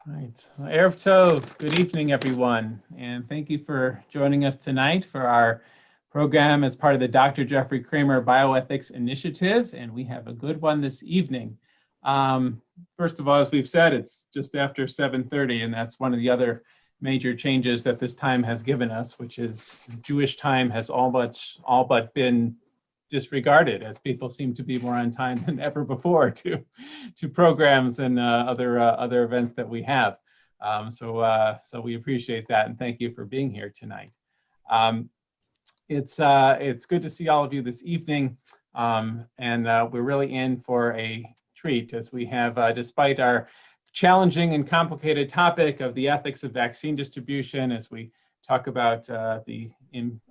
Right. Well, Erev Tov. Good evening, everyone. And thank you for joining us tonight for our program as part of the Dr. Jeffrey Kramer Bioethics Initiative. And we have a good one this evening. First of all, as we've said, it's just after 7:30, and that's one of the other major changes that this time has given us, which is Jewish time has all but been disregarded, as people seem to be more on time than ever before to programs and other events that we have. So we appreciate that, and thank you for being here tonight. It's good to see all of you this evening, and we're really in for a treat as we have, despite our challenging and complicated topic of the ethics of vaccine distribution, as we talk about the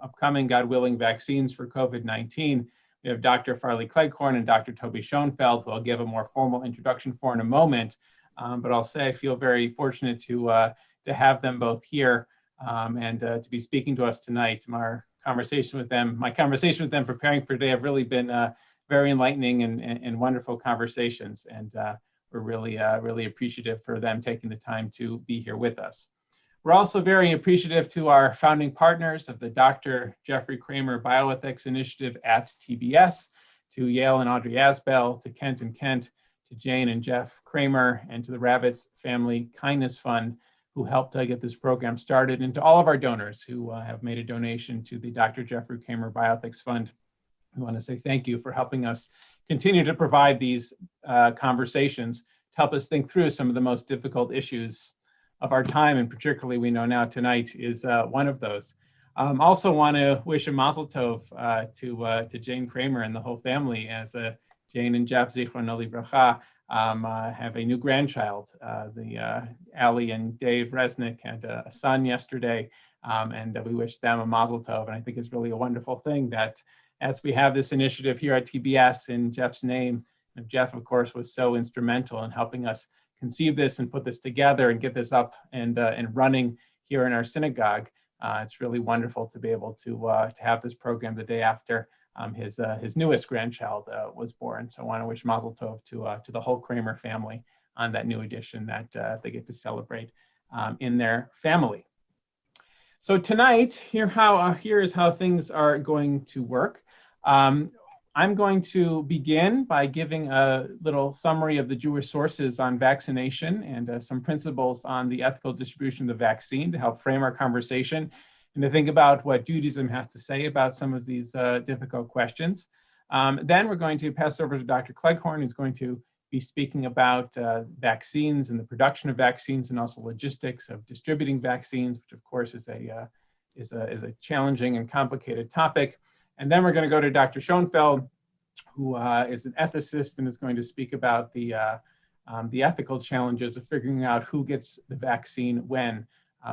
upcoming, God willing, vaccines for COVID-19. We have Dr. Farley Cleghorn and Dr. Toby Schonfeld, who I'll give a more formal introduction for in a moment. But I'll say I feel very fortunate to have them both here and to be speaking to us tonight. My conversation with them preparing for today have really been very enlightening and wonderful conversations. And we're really appreciative for them taking the time to be here with us. We're also very appreciative to our founding partners of the Dr. Jeffrey Kramer Bioethics Initiative at TBS, to Yale and Audrey Asbell, to Kent and Kent, to Jane and Jeff Kramer, and to the Rabbits Family Kindness Fund, who helped get this program started, and to all of our donors who have made a donation to the Dr. Jeffrey Kramer Bioethics Fund. We want to say thank you for helping us continue to provide these conversations to help us think through some of the most difficult issues of our time, and particularly we know now tonight is one of those. Also want to wish a mazel tov to Jane Kramer and the whole family, as Jane and Jeff Zichrono Livracha have a new grandchild. Ali and Dave Resnick had a son yesterday, and we wish them a mazel tov. And I think it's really a wonderful thing that as we have this initiative here at TBS in Jeff's name, and Jeff, of course, was so instrumental in helping us conceive this and put this together and get this up and running here in our synagogue. It's really wonderful to be able to have this program the day after his newest grandchild was born. So I want to wish mazel tov to the whole Kramer family on that new edition that they get to celebrate in their family. So tonight, here is how things are going to work. I'm going to begin by giving a little summary of the Jewish sources on vaccination and some principles on the ethical distribution of the vaccine to help frame our conversation and to think about what Judaism has to say about some of these difficult questions. Then we're going to pass over to Dr. Cleghorn, who's going to be speaking about vaccines and the production of vaccines and also logistics of distributing vaccines, which of course is a challenging and complicated topic. And then we're going to go to Dr. Schonfeld, who is an ethicist and is going to speak about the ethical challenges of figuring out who gets the vaccine when,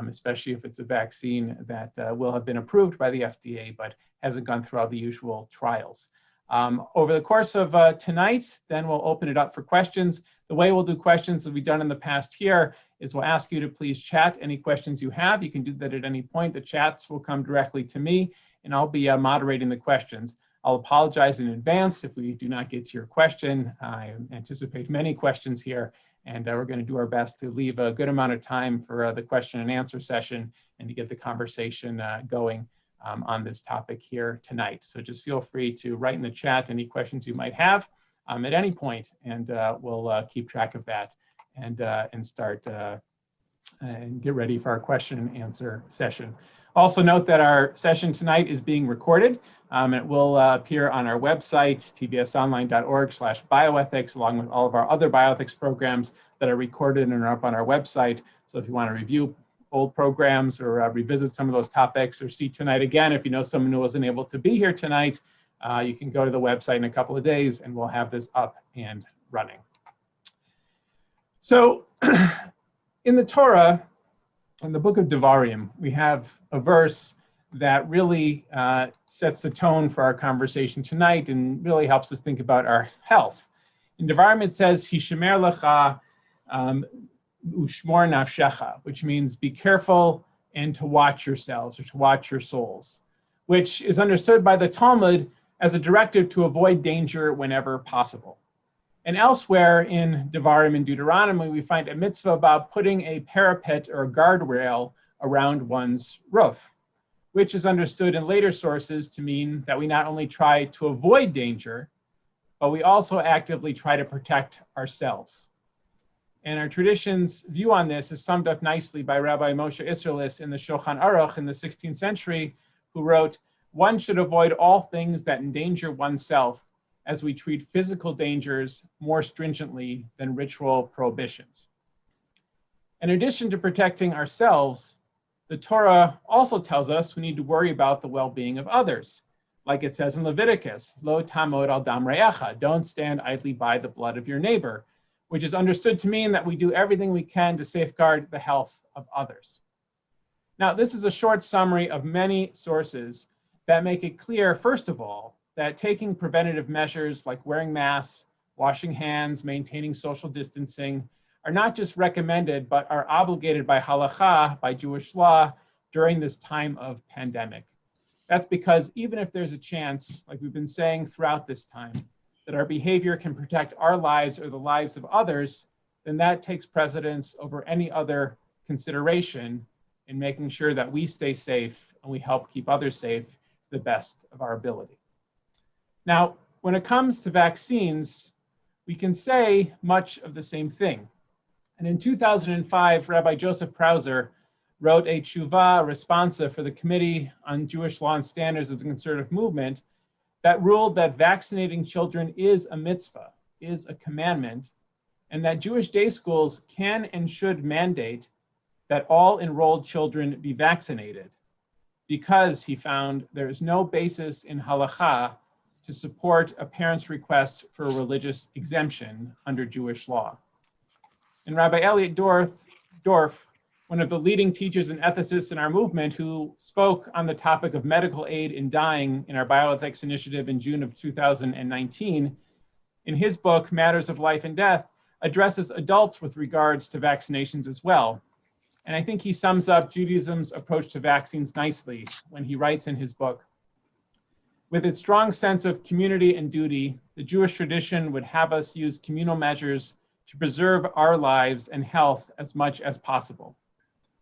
especially if it's a vaccine that will have been approved by the FDA but hasn't gone through all the usual trials. Over the course of tonight, then we'll open it up for questions. The way we'll do questions that we've done in the past here is we'll ask you to please chat any questions you have. You can do that at any point. The chats will come directly to me, and I'll be moderating the questions. I'll apologize in advance if we do not get to your question. I anticipate many questions here, and we're going to do our best to leave a good amount of time for the question and answer session and to get the conversation going on this topic here tonight. So just feel free to write in the chat any questions you might have at any point, and we'll keep track of that and start and get ready for our question and answer session. Also note that our session tonight is being recorded. It will appear on our website, tbsonline.org/bioethics, along with all of our other bioethics programs that are recorded and are up on our website. So if you want to review old programs or revisit some of those topics or see tonight again, if you know someone who wasn't able to be here tonight, you can go to the website in a couple of days and we'll have this up and running. So in the Torah, in the book of Devarim, we have a verse that really sets the tone for our conversation tonight and really helps us think about our health. In Devarim, it says, Hishemer lecha ushmor nafshecha, which means be careful and to watch yourselves or to watch your souls, which is understood by the Talmud as a directive to avoid danger whenever possible. And elsewhere in Devarim and Deuteronomy, we find a mitzvah about putting a parapet or a guardrail around one's roof, which is understood in later sources to mean that we not only try to avoid danger, but we also actively try to protect ourselves. And our tradition's view on this is summed up nicely by Rabbi Moshe Isserlis in the Shulchan Aruch in the 16th century, who wrote, "One should avoid all things that endanger oneself, as we treat physical dangers more stringently than ritual prohibitions." In addition to protecting ourselves, the Torah also tells us we need to worry about the well-being of others. Like it says in Leviticus, "Lo tamod al dam re'echa," don't stand idly by the blood of your neighbor, which is understood to mean that we do everything we can to safeguard the health of others. Now, this is a short summary of many sources that make it clear, first of all, that taking preventative measures like wearing masks, washing hands, maintaining social distancing are not just recommended, but are obligated by halakha, by Jewish law, during this time of pandemic. That's because even if there's a chance, like we've been saying throughout this time, that our behavior can protect our lives or the lives of others, then that takes precedence over any other consideration in making sure that we stay safe and we help keep others safe to the best of our ability. Now, when it comes to vaccines, we can say much of the same thing. And in 2005, Rabbi Joseph Prauser wrote a tshuva responsa for the Committee on Jewish Law and Standards of the Conservative Movement that ruled that vaccinating children is a mitzvah, is a commandment, and that Jewish day schools can and should mandate that all enrolled children be vaccinated, because he found there is no basis in halakha to support a parent's request for a religious exemption under Jewish law. And Rabbi Elliot Dorff, one of the leading teachers and ethicists in our movement, who spoke on the topic of medical aid in dying in our Bioethics Initiative in June of 2019, in his book, Matters of Life and Death, addresses adults with regards to vaccinations as well. And I think he sums up Judaism's approach to vaccines nicely when he writes in his book, "With its strong sense of community and duty, the Jewish tradition would have us use communal measures to preserve our lives and health as much as possible.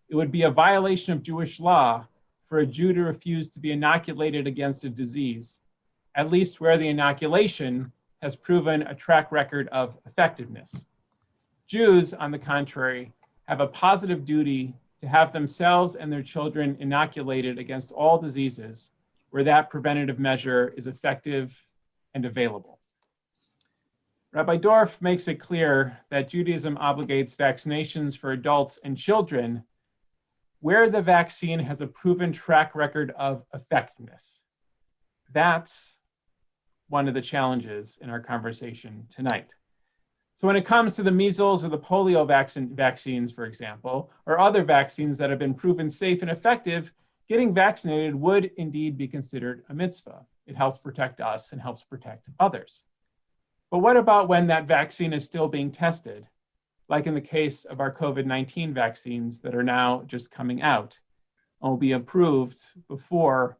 It would be a violation of Jewish law for a Jew to refuse to be inoculated against a disease, at least where the inoculation has proven a track record of effectiveness. Jews, on the contrary, have a positive duty to have themselves and their children inoculated against all diseases where that preventative measure is effective and available." Rabbi Dorff makes it clear that Judaism obligates vaccinations for adults and children where the vaccine has a proven track record of effectiveness. That's one of the challenges in our conversation tonight. So when it comes to the measles or the polio vaccines, for example, or other vaccines that have been proven safe and effective, getting vaccinated would indeed be considered a mitzvah. It helps protect us and helps protect others. But what about when that vaccine is still being tested, like in the case of our COVID-19 vaccines that are now just coming out and will be approved before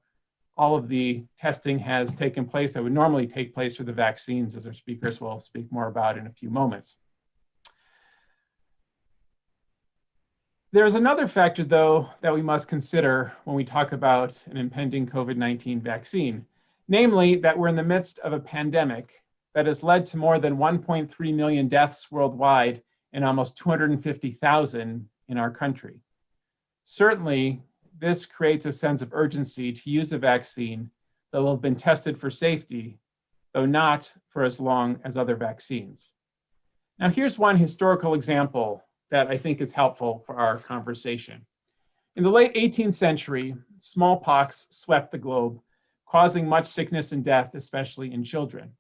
all of the testing has taken place that would normally take place for the vaccines, as our speakers will speak more about in a few moments. There's another factor, though, that we must consider when we talk about an impending COVID-19 vaccine, namely that we're in the midst of a pandemic that has led to more than 1.3 million deaths worldwide and almost 250,000 in our country. Certainly, this creates a sense of urgency to use a vaccine that will have been tested for safety, though not for as long as other vaccines. Now, here's one historical example that I think is helpful for our conversation. In the late 18th century, smallpox swept the globe, causing much sickness and death, especially in children.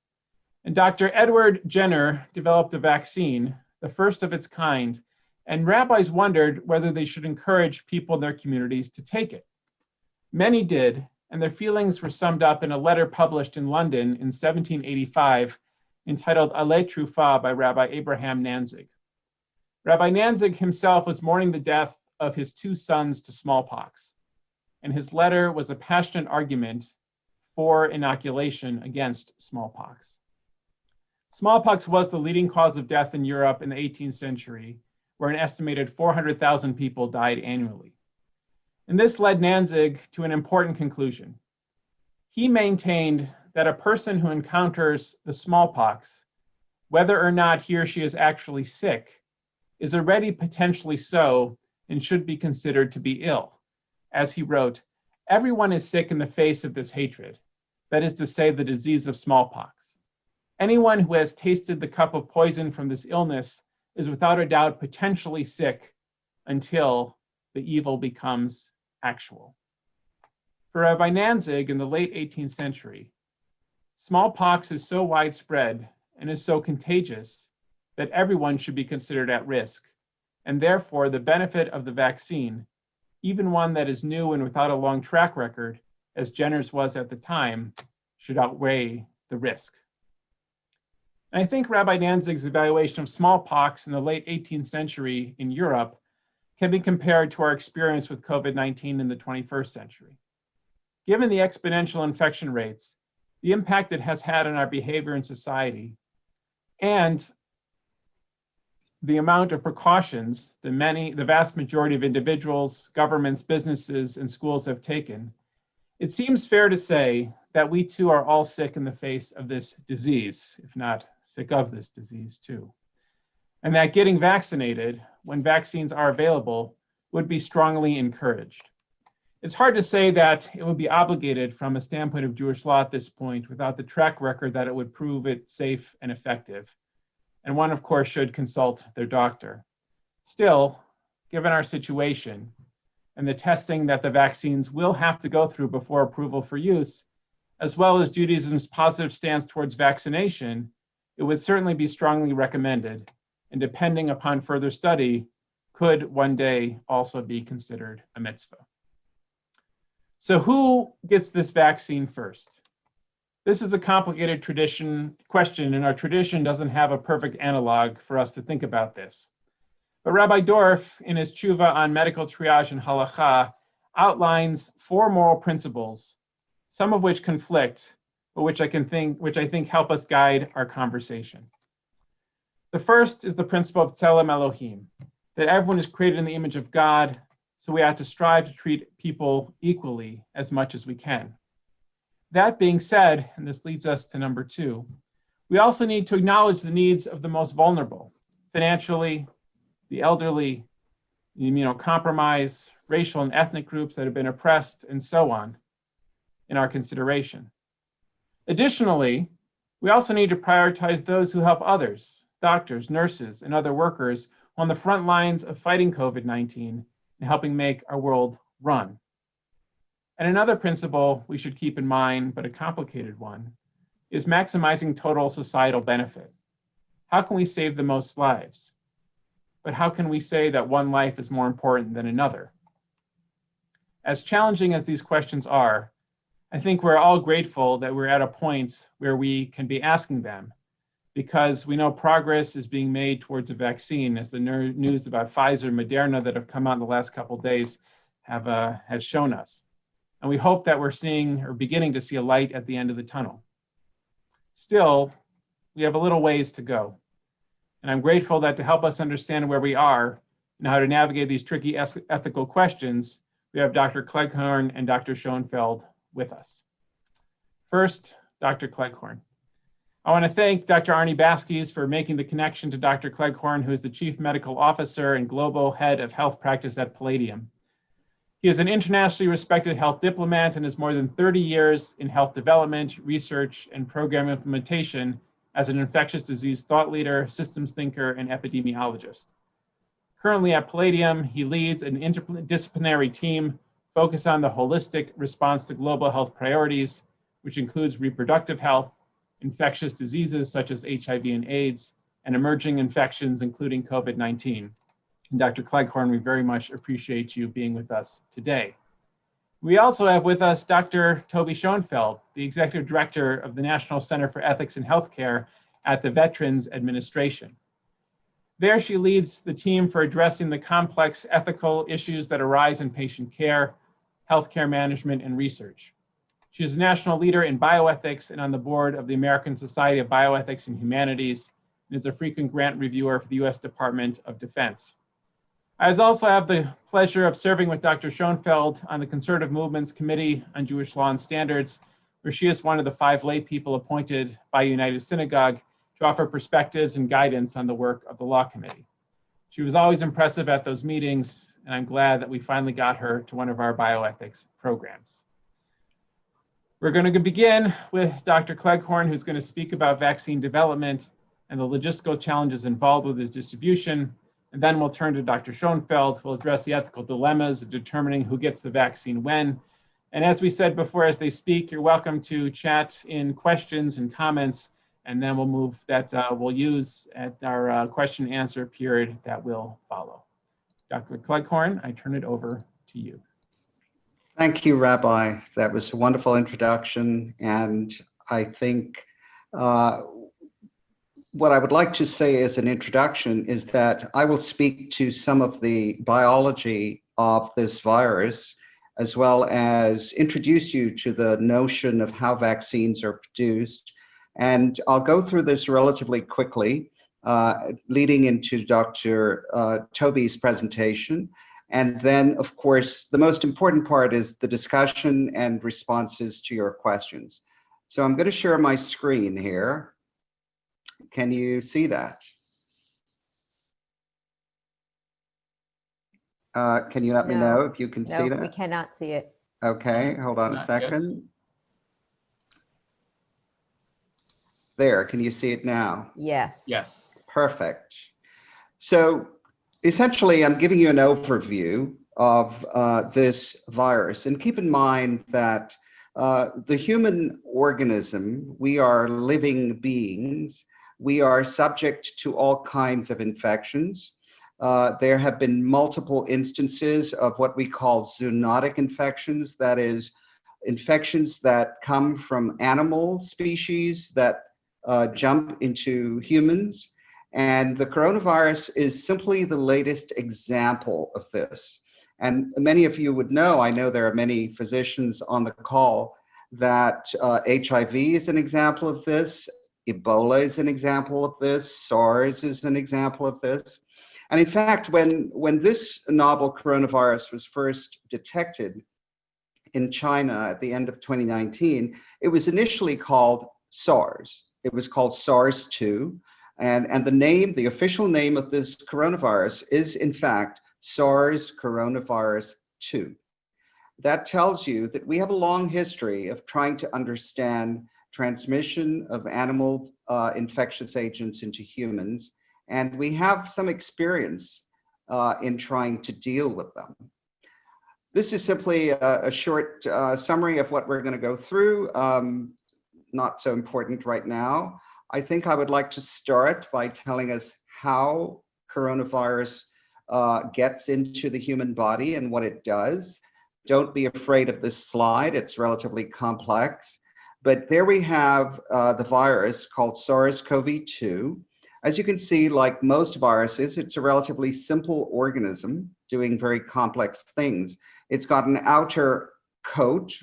And Dr. Edward Jenner developed a vaccine, the first of its kind, and rabbis wondered whether they should encourage people in their communities to take it. Many did, and their feelings were summed up in a letter published in London in 1785 entitled Ale Trufa by Rabbi Abraham Nanzig. Rabbi Nanzig himself was mourning the death of his two sons to smallpox, and his letter was a passionate argument for inoculation against smallpox. Smallpox was the leading cause of death in Europe in the 18th century, where an estimated 400,000 people died annually. And this led Danzig to an important conclusion. He maintained that a person who encounters the smallpox, whether or not he or she is actually sick, is already potentially so and should be considered to be ill. As he wrote, everyone is sick in the face of this hatred, that is to say, the disease of smallpox. Anyone who has tasted the cup of poison from this illness is without a doubt potentially sick until the evil becomes actual. For Rabbi Danzig in the late 18th century, smallpox is so widespread and is so contagious that everyone should be considered at risk, and therefore the benefit of the vaccine, even one that is new and without a long track record, as Jenner's was at the time, should outweigh the risk. And I think Rabbi Danzig's evaluation of smallpox in the late 18th century in Europe can be compared to our experience with COVID-19 in the 21st century. Given the exponential infection rates, the impact it has had on our behavior in society, and the amount of precautions the vast majority of individuals, governments, businesses, and schools have taken, it seems fair to say that we too are all sick in the face of this disease, if not sick of this disease too. And that getting vaccinated, when vaccines are available, would be strongly encouraged. It's hard to say that it would be obligated from a standpoint of Jewish law at this point without the track record that it would prove it safe and effective. And one, of course, should consult their doctor. Still, given our situation and the testing that the vaccines will have to go through before approval for use, as well as Judaism's positive stance towards vaccination, it would certainly be strongly recommended, and depending upon further study, could one day also be considered a mitzvah. So who gets this vaccine first? This is a complicated question, and our tradition doesn't have a perfect analog for us to think about this. But Rabbi Dorff, in his tshuva on medical triage and halacha, outlines 4 moral principles, some of which conflict, but which I think help us guide our conversation. The first is the principle of Tselem Elohim, that everyone is created in the image of God, so we have to strive to treat people equally as much as we can. That being said, and this leads us to number 2, we also need to acknowledge the needs of the most vulnerable, financially, the elderly, the immunocompromised, racial and ethnic groups that have been oppressed, and so on, in our consideration. Additionally, we also need to prioritize those who help others, doctors, nurses, and other workers on the front lines of fighting COVID-19 and helping make our world run. And another principle we should keep in mind, but a complicated one, is maximizing total societal benefit. How can we save the most lives? But how can we say that one life is more important than another? As challenging as these questions are, I think we're all grateful that we're at a point where we can be asking them, because we know progress is being made towards a vaccine, as the news about Pfizer and Moderna that have come out in the last couple of days has shown us. And we hope that we're seeing or beginning to see a light at the end of the tunnel. Still, we have a little ways to go. And I'm grateful that to help us understand where we are and how to navigate these tricky ethical questions, we have Dr. Cleghorn and Dr. Schonfeld with us. First, Dr. Cleghorn. I want to thank Dr. Arnie Baskis for making the connection to Dr. Cleghorn, who is the Chief Medical Officer and Global Head of Health Practice at Palladium. He is an internationally respected health diplomat and has more than 30 years in health development, research, and program implementation as an infectious disease thought leader, systems thinker, and epidemiologist. Currently at Palladium, he leads an interdisciplinary team focused on the holistic response to global health priorities, which includes reproductive health, infectious diseases such as HIV and AIDS, and emerging infections, including COVID-19. And Dr. Cleghorn, we very much appreciate you being with us today. We also have with us Dr. Toby Schonfeld, the Executive Director of the National Center for Ethics in Healthcare at the Veterans Administration. There she leads the team for addressing the complex ethical issues that arise in patient care, healthcare management, and research. She is a national leader in bioethics and on the board of the American Society of Bioethics and Humanities, and is a frequent grant reviewer for the U.S. Department of Defense. I also have the pleasure of serving with Dr. Schonfeld on the Conservative Movement's Committee on Jewish Law and Standards, where she is one of the 5 lay people appointed by United Synagogue to offer perspectives and guidance on the work of the Law Committee. She was always impressive at those meetings, and I'm glad that we finally got her to one of our bioethics programs. We're going to begin with Dr. Cleghorn, who's going to speak about vaccine development and the logistical challenges involved with its distribution. And then we'll turn to Dr. Schonfeld, who will address the ethical dilemmas of determining who gets the vaccine when. And as we said before, as they speak, you're welcome to chat in questions and comments, and then we'll move that we'll use at our question and answer period that will follow. Dr. Cleghorn, I turn it over to you. Thank you, Rabbi. That was a wonderful introduction. And I think what I would like to say as an introduction is that I will speak to some of the biology of this virus, as well as introduce you to the notion of how vaccines are produced. And I'll go through this relatively quickly, leading into Dr. Toby's presentation. And then, of course, the most important part is the discussion and responses to your questions. So I'm going to share my screen here. Can you see that? Can you let me know if you can see that? No, we cannot see it. Okay, hold on a Not second. yet. There, can you see it now? Yes. Yes. Perfect. So essentially, I'm giving you an overview of this virus. And keep in mind that the human organism, we are living beings. We are subject to all kinds of infections. There have been multiple instances of what we call zoonotic infections, that is, infections that come from animal species that jump into humans. And the coronavirus is simply the latest example of this. And many of you would know, I know there are many physicians on the call, that HIV is an example of this, Ebola is an example of this, SARS is an example of this. And in fact, when this novel coronavirus was first detected in China at the end of 2019, it was initially called SARS. It was called SARS-2. And the name, the official name of this coronavirus is in fact SARS coronavirus 2. That tells you that we have a long history of trying to understand transmission of animal infectious agents into humans, and we have some experience in trying to deal with them. This is simply a short summary of what we're going to go through, not so important right now. I think I would like to start by telling us how coronavirus gets into the human body and what it does. Don't be afraid of this slide, it's relatively complex. But there we have the virus called SARS-CoV-2. As you can see, like most viruses, it's a relatively simple organism doing very complex things. It's got an outer coat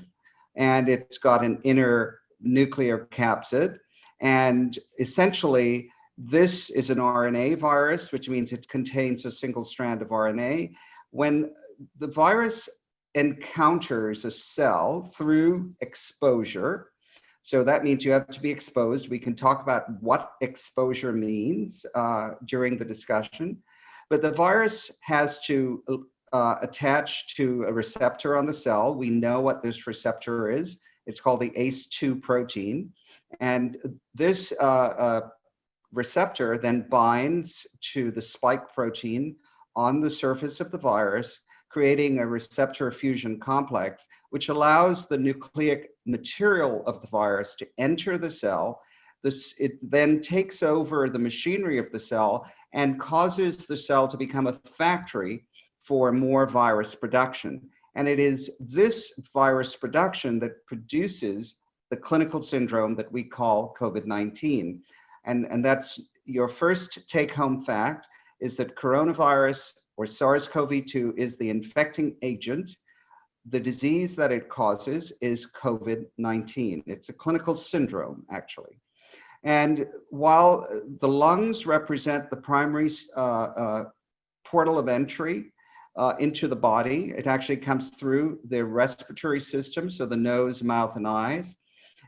and it's got an inner nuclear capsid. And essentially, this is an RNA virus, which means it contains a single strand of RNA. When the virus encounters a cell through exposure, so that means you have to be exposed. We can talk about what exposure means during the discussion, but the virus has to attach to a receptor on the cell. We know what this receptor is. It's called the ACE2 protein. And this receptor then binds to the spike protein on the surface of the virus, creating a receptor fusion complex, which allows the nucleic material of the virus to enter the cell. It then takes over the machinery of the cell and causes the cell to become a factory for more virus production. And it is this virus production that produces the clinical syndrome that we call COVID-19. And that's your first take-home fact, is that coronavirus or SARS-CoV-2 is the infecting agent. the disease that it causes is COVID-19. It's a clinical syndrome, actually. And while the lungs represent the primary portal of entry into the body, it actually comes through the respiratory system, so the nose, mouth, and eyes.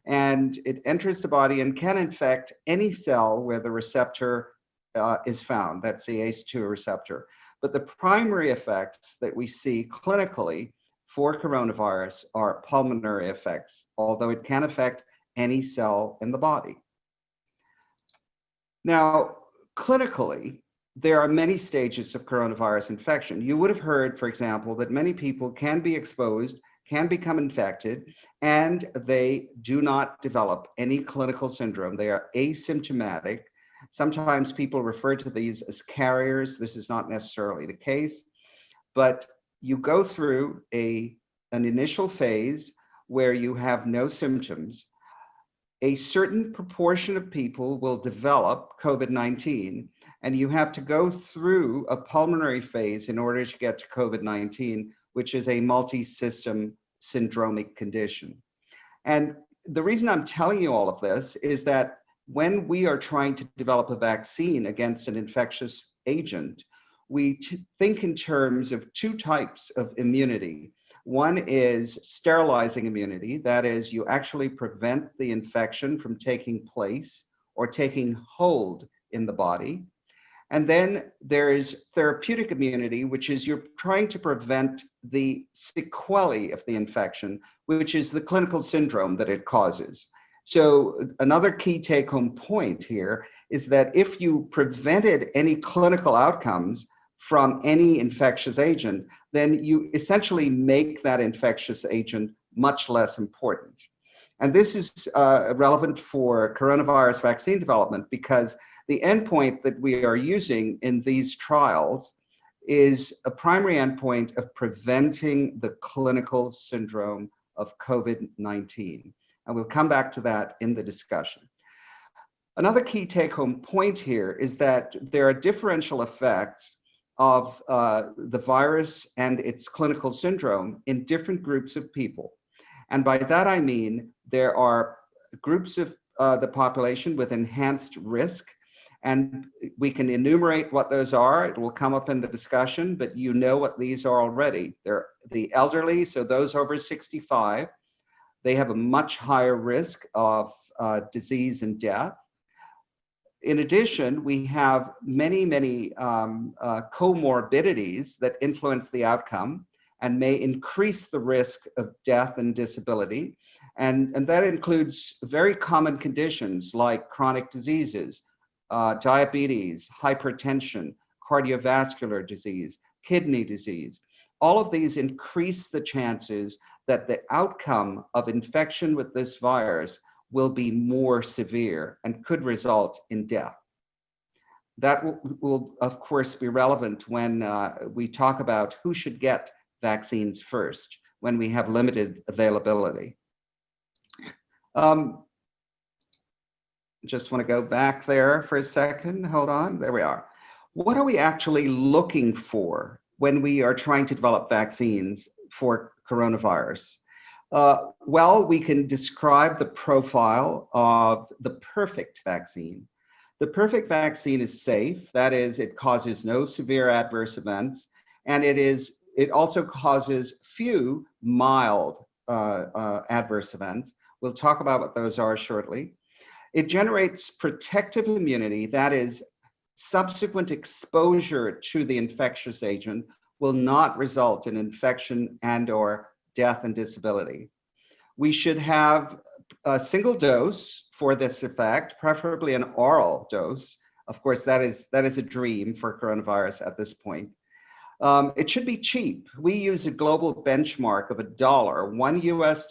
And it enters the body and can infect any cell where the receptor is found. That's the ACE2 receptor. But the primary effects that we see clinically for coronavirus are pulmonary effects, although it can affect any cell in the body. Now, clinically, there are many stages of coronavirus infection. You would have heard, for example, that many people can be exposed, can become infected, and they do not develop any clinical syndrome. They are asymptomatic. Sometimes people refer to these as carriers. This is not necessarily the case, but you go through an initial phase where you have no symptoms. A certain proportion of people will develop COVID-19, and you have to go through a pulmonary phase in order to get to COVID-19, which is a multi-system syndromic condition. And the reason I'm telling you all of this is that when we are trying to develop a vaccine against an infectious agent, we think in terms of two types of immunity. One is sterilizing immunity. That is, you actually prevent the infection from taking place or taking hold in the body. And then there is therapeutic immunity, which is you're trying to prevent the sequelae of the infection, which is the clinical syndrome that it causes. So another key take-home point here is that if you prevented any clinical outcomes from any infectious agent, then you essentially make that infectious agent much less important. And this is relevant for coronavirus vaccine development because the endpoint that we are using in these trials is a primary endpoint of preventing the clinical syndrome of COVID-19. And we'll come back to that in the discussion. Another key take-home point here is that there are differential effects of the virus and its clinical syndrome in different groups of people. And by that I mean there are groups of the population with enhanced risk, and we can enumerate what those are. It will come up in the discussion, but you know what these are already. They're the elderly, so those over 65. They have a much higher risk of disease and death. In addition, we have many comorbidities that influence the outcome and may increase the risk of death and disability. And that includes very common conditions like chronic diseases, diabetes, hypertension, cardiovascular disease, kidney disease. All of these increase the chances that the outcome of infection with this virus will be more severe and could result in death. That will of course be relevant when we talk about who should get vaccines first when we have limited availability. Just want to go back there for a second. Hold on, there we are. What are we actually looking for when we are trying to develop vaccines for coronavirus? Well, we can describe the profile of the perfect vaccine. The perfect vaccine is safe. That is, it causes no severe adverse events, and it also causes few mild adverse events. We'll talk about what those are shortly. It generates protective immunity. That is, subsequent exposure to the infectious agent will not result in infection and/or death and disability. We should have a single dose for this effect, preferably an oral dose. Of course, that is a dream for coronavirus at this point. It should be cheap. We use a global benchmark of $1 US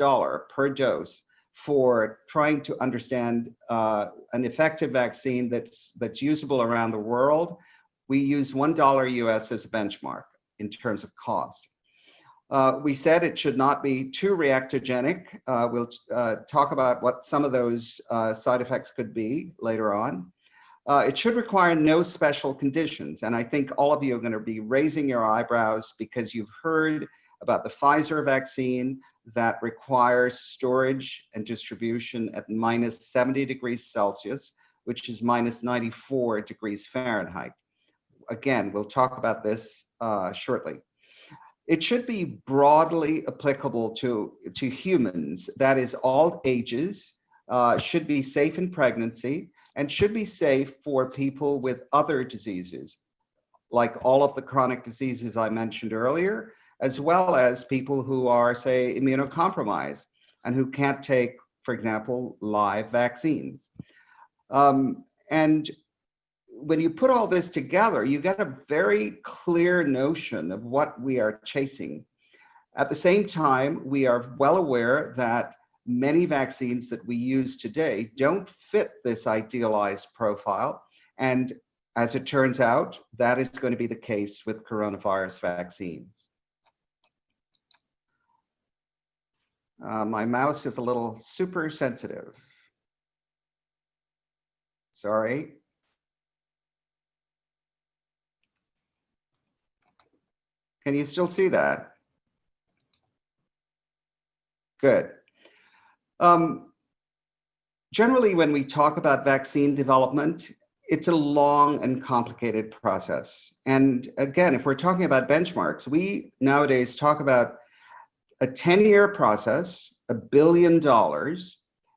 per dose for trying to understand an effective vaccine that's usable around the world. We use $1 US as a benchmark in terms of cost. We said it should not be too reactogenic. We'll talk about what some of those side effects could be later on. It should require no special conditions. And I think all of you are going to be raising your eyebrows because you've heard about the Pfizer vaccine that requires storage and distribution at minus 70 degrees Celsius, which is minus 94 degrees Fahrenheit. Again, we'll talk about this shortly. It should be broadly applicable to humans, that is all ages, should be safe in pregnancy, and should be safe for people with other diseases, like all of the chronic diseases I mentioned earlier, as well as people who are, say, immunocompromised and who can't take, for example, live vaccines. And when you put all this together, you get a very clear notion of what we are chasing. At the same time, we are well aware that many vaccines that we use today don't fit this idealized profile. And as it turns out, that is going to be the case with coronavirus vaccines. My mouse is a little super sensitive. Sorry. Can you still see that? Good. Generally, when we talk about vaccine development, it's a long and complicated process. And again, if we're talking about benchmarks, we nowadays talk about a 10-year process, $1 billion,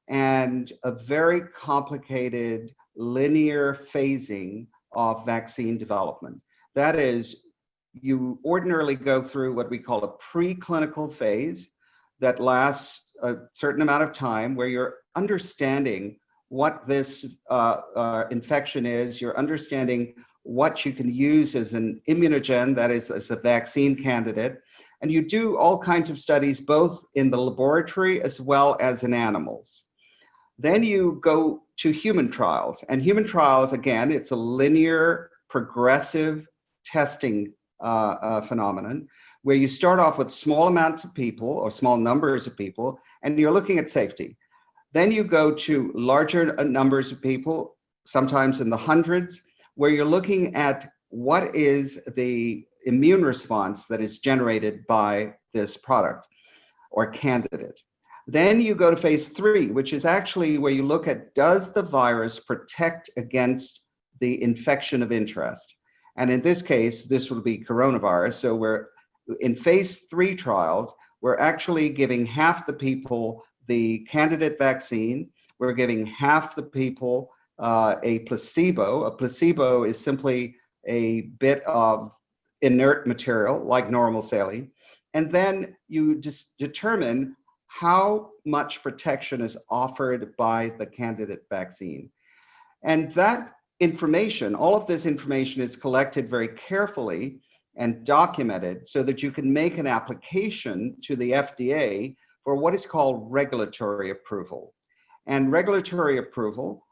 and a very complicated linear phasing of vaccine development. That is, you ordinarily go through what we call a preclinical phase that lasts a certain amount of time, where you're understanding what this infection is, you're understanding what you can use as an immunogen, that is, as a vaccine candidate, and you do all kinds of studies, both in the laboratory as well as in animals. Then you go to human trials, and human trials, again, it's a linear, progressive testing phenomenon, where you start off with small amounts of people or small numbers of people, and you're looking at safety. Then you go to larger numbers of people, sometimes in the hundreds, where you're looking at what is the immune response that is generated by this product or candidate. Then you go to phase 3, which is actually where you look at, does the virus protect against the infection of interest? And in this case, this will be coronavirus. So we're in phase 3 trials, we're actually giving half the people the candidate vaccine. We're giving half the people a placebo. A placebo is simply a bit of inert material like normal saline. And then you just determine how much protection is offered by the candidate vaccine. And that information, all of this information is collected very carefully and documented so that you can make an application to the FDA for what is called regulatory approval. And regulatory approval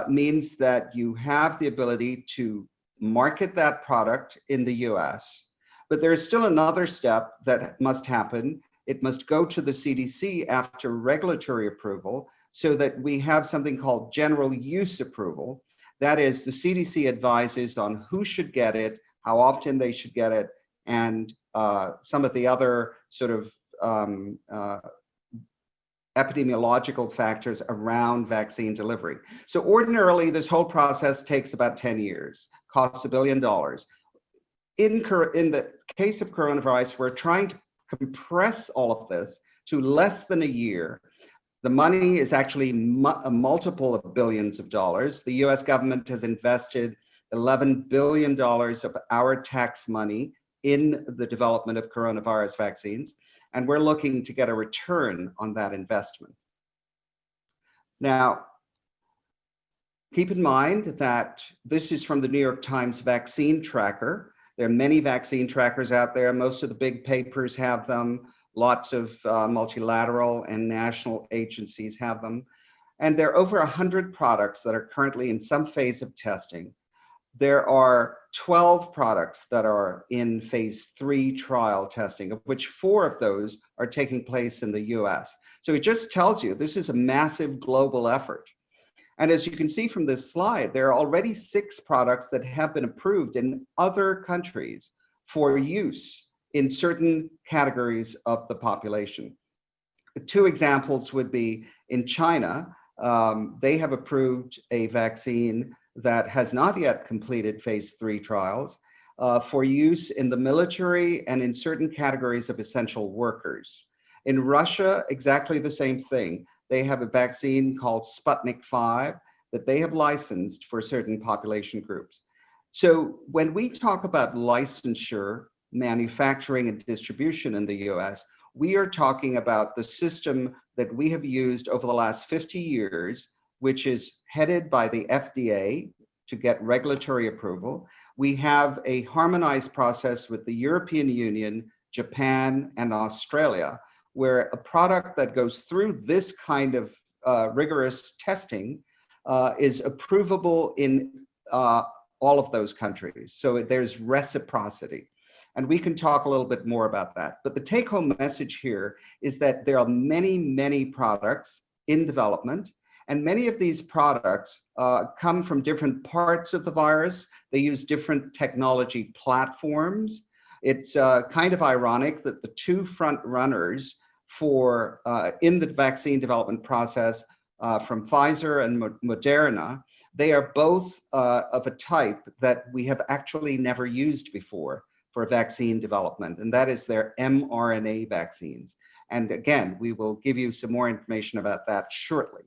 means that you have the ability to market that product in the US. But there is still another step that must happen. It must go to the CDC after regulatory approval so that we have something called general use approval. That is, the CDC advises on who should get it, how often they should get it, and some of the other sort of epidemiological factors around vaccine delivery. So ordinarily, this whole process takes about 10 years, costs $1 billion. In the case of coronavirus, we're trying to compress all of this to less than a year. The money is actually a multiple of billions of dollars. The US government has invested $11 billion of our tax money in the development of coronavirus vaccines, and we're looking to get a return on that investment. Now, keep in mind that this is from the New York Times Vaccine Tracker. There are many vaccine trackers out there. Most of the big papers have them. Lots of multilateral and national agencies have them. And there are over 100 products that are currently in some phase of testing. There are 12 products that are in phase 3 trial testing, of which 4 of those are taking place in the US. So it just tells you this is a massive global effort. And as you can see from this slide, there are already 6 products that have been approved in other countries for use in certain categories of the population. Two examples would be in China. They have approved a vaccine that has not yet completed phase 3 trials for use in the military and in certain categories of essential workers. In Russia, exactly the same thing. They have a vaccine called Sputnik 5 that they have licensed for certain population groups. So when we talk about licensure, manufacturing, and distribution in the US, we are talking about the system that we have used over the last 50 years, which is headed by the FDA to get regulatory approval. We have a harmonized process with the European Union, Japan, and Australia, where a product that goes through this kind of rigorous testing is approvable in all of those countries. So there's reciprocity. And we can talk a little bit more about that. But the take-home message here is that there are many, many products in development, and many of these products come from different parts of the virus. They use different technology platforms. It's kind of ironic that the two front runners for in the vaccine development process from Pfizer and Moderna, they are both of a type that we have actually never used before for vaccine development, and that is their mRNA vaccines. And again, we will give you some more information about that shortly.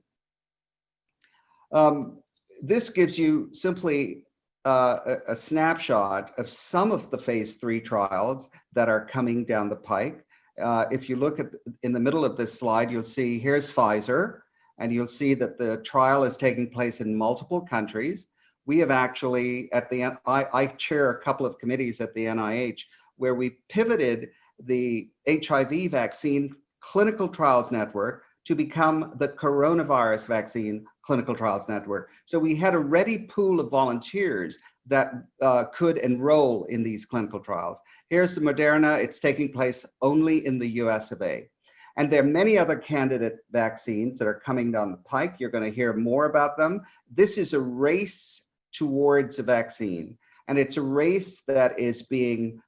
This gives you simply a snapshot of some of the phase 3 trials that are coming down the pike. If you look at in the middle of this slide, you'll see here's Pfizer, and you'll see that the trial is taking place in multiple countries. We have actually, at the I chair a couple of committees at the NIH where we pivoted the HIV vaccine clinical trials network to become the coronavirus vaccine clinical trials network. So we had a ready pool of volunteers that could enroll in these clinical trials. Here's the Moderna. It's taking place only in the US of A. And there are many other candidate vaccines that are coming down the pike. You're going to hear more about them. This is a race towards a vaccine. And it's a race that is being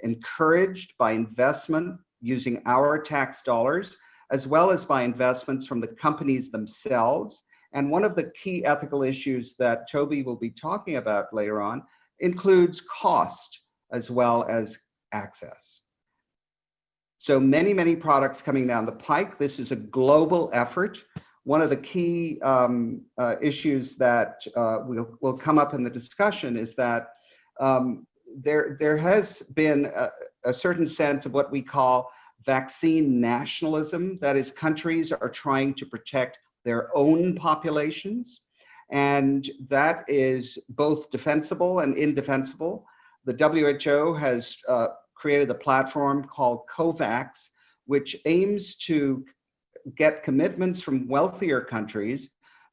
encouraged by investment using our tax dollars, as well as by investments from the companies themselves. And one of the key ethical issues that Toby will be talking about later on includes cost as well as access. So many, many products coming down the pike. This is a global effort. One of the key issues that will come up in the discussion is that there has been a certain sense of what we call vaccine nationalism. That is, countries are trying to protect their own populations, and that is both defensible and indefensible. The WHO has created a platform called COVAX, which aims to get commitments from wealthier countries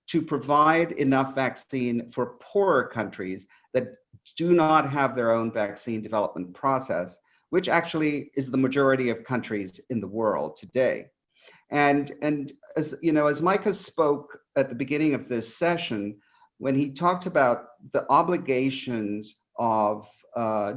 to provide enough vaccine for poorer countries that do not have their own vaccine development process, which actually is the majority of countries in the world today. And as you know, as Micah spoke at the beginning of this session, when he talked about the obligations of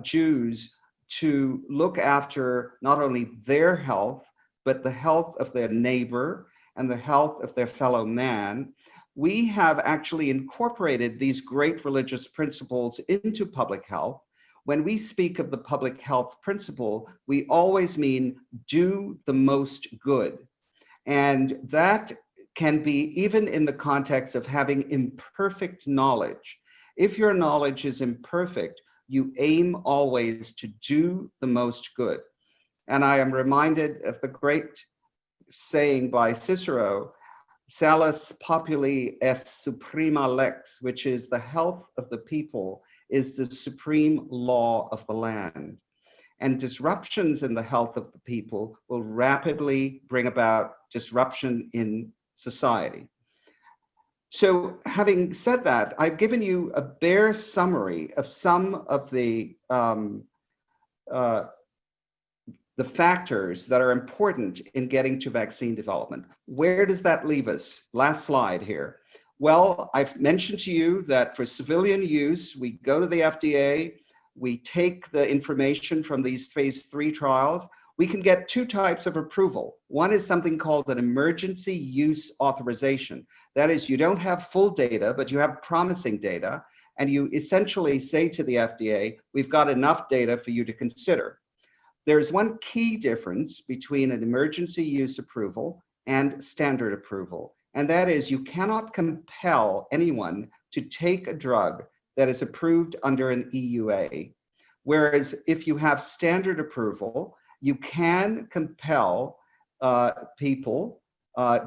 Jews to look after not only their health, but the health of their neighbor and the health of their fellow man, we have actually incorporated these great religious principles into public health. When we speak of the public health principle, we always mean do the most good. And that can be even in the context of having imperfect knowledge. If your knowledge is imperfect, you aim always to do the most good. And I am reminded of the great saying by Cicero, salus populi est suprema lex, which is the health of the people is the supreme law of the land. And disruptions in the health of the people will rapidly bring about disruption in society. So having said that, I've given you a bare summary of some of the factors that are important in getting to vaccine development. Where does that leave us? Last slide here. Well, I've mentioned to you that for civilian use, we go to the FDA, we take the information from these phase 3 trials, we can get two types of approval. One is something called an emergency use authorization. That is, you don't have full data, but you have promising data, and you essentially say to the FDA, we've got enough data for you to consider. There's one key difference between an emergency use approval and standard approval, and that is you cannot compel anyone to take a drug that is approved under an EUA. Whereas if you have standard approval, you can compel people,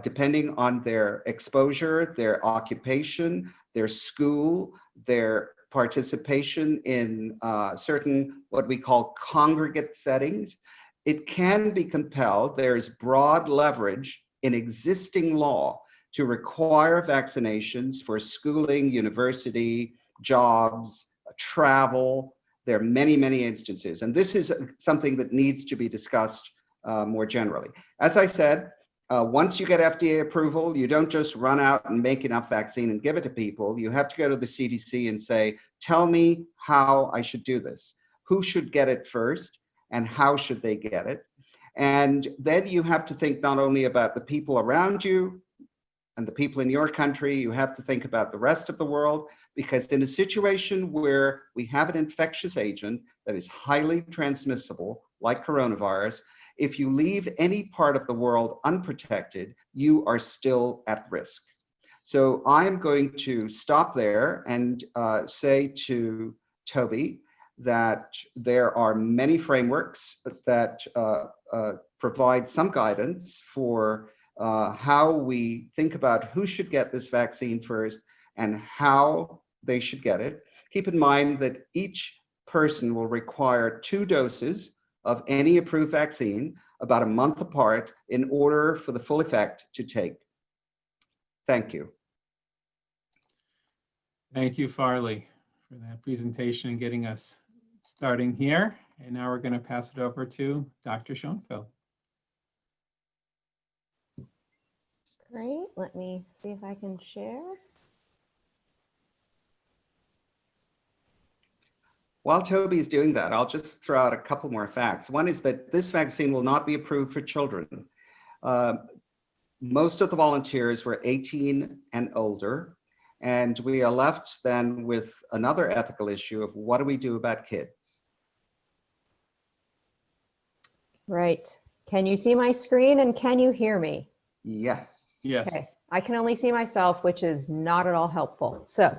depending on their exposure, their occupation, their school, their participation in certain what we call congregate settings. It can be compelled. There's broad leverage in existing law to require vaccinations for schooling, university, jobs, travel. There are many, many instances, and this is something that needs to be discussed more generally. As I said, once you get FDA approval, you don't just run out and make enough vaccine and give it to people. You have to go to the CDC and say, tell me how I should do this. Who should get it first, and how should they get it? And then you have to think not only about the people around you and the people in your country, you have to think about the rest of the world, because in a situation where we have an infectious agent that is highly transmissible, like coronavirus, if you leave any part of the world unprotected, you are still at risk. So I'm going to stop there and say to Toby that there are many frameworks that provide some guidance for how we think about who should get this vaccine first and how they should get it. Keep in mind that each person will require 2 doses of any approved vaccine about a month apart in order for the full effect to take. Thank you. Thank you, Farley, for that presentation and getting us starting here. And now we're going to pass it over to Dr. Schonfeld. Great. Let me see if I can share. While Toby's doing that, I'll just throw out a couple more facts. One is that this vaccine will not be approved for children. Most of the volunteers were 18 and older, and we are left then with another ethical issue of what do we do about kids? Right. Can you see my screen and can you hear me? Yes. Yes. Okay. I can only see myself, which is not at all helpful. So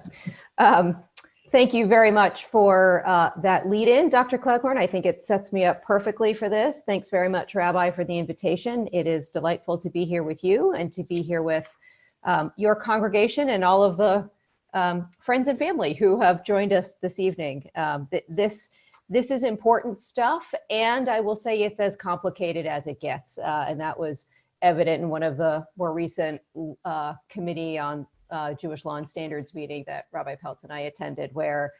thank you very much for that lead in, Dr. Cleghorn. I think it sets me up perfectly for this. Thanks very much, Rabbi, for the invitation. It is delightful to be here with you and to be here with your congregation and all of the friends and family who have joined us this evening. This is important stuff, and I will say it's as complicated as it gets, and that was evident in one of the more recent Committee on Jewish Law and Standards meeting that Rabbi Peltz and I attended, where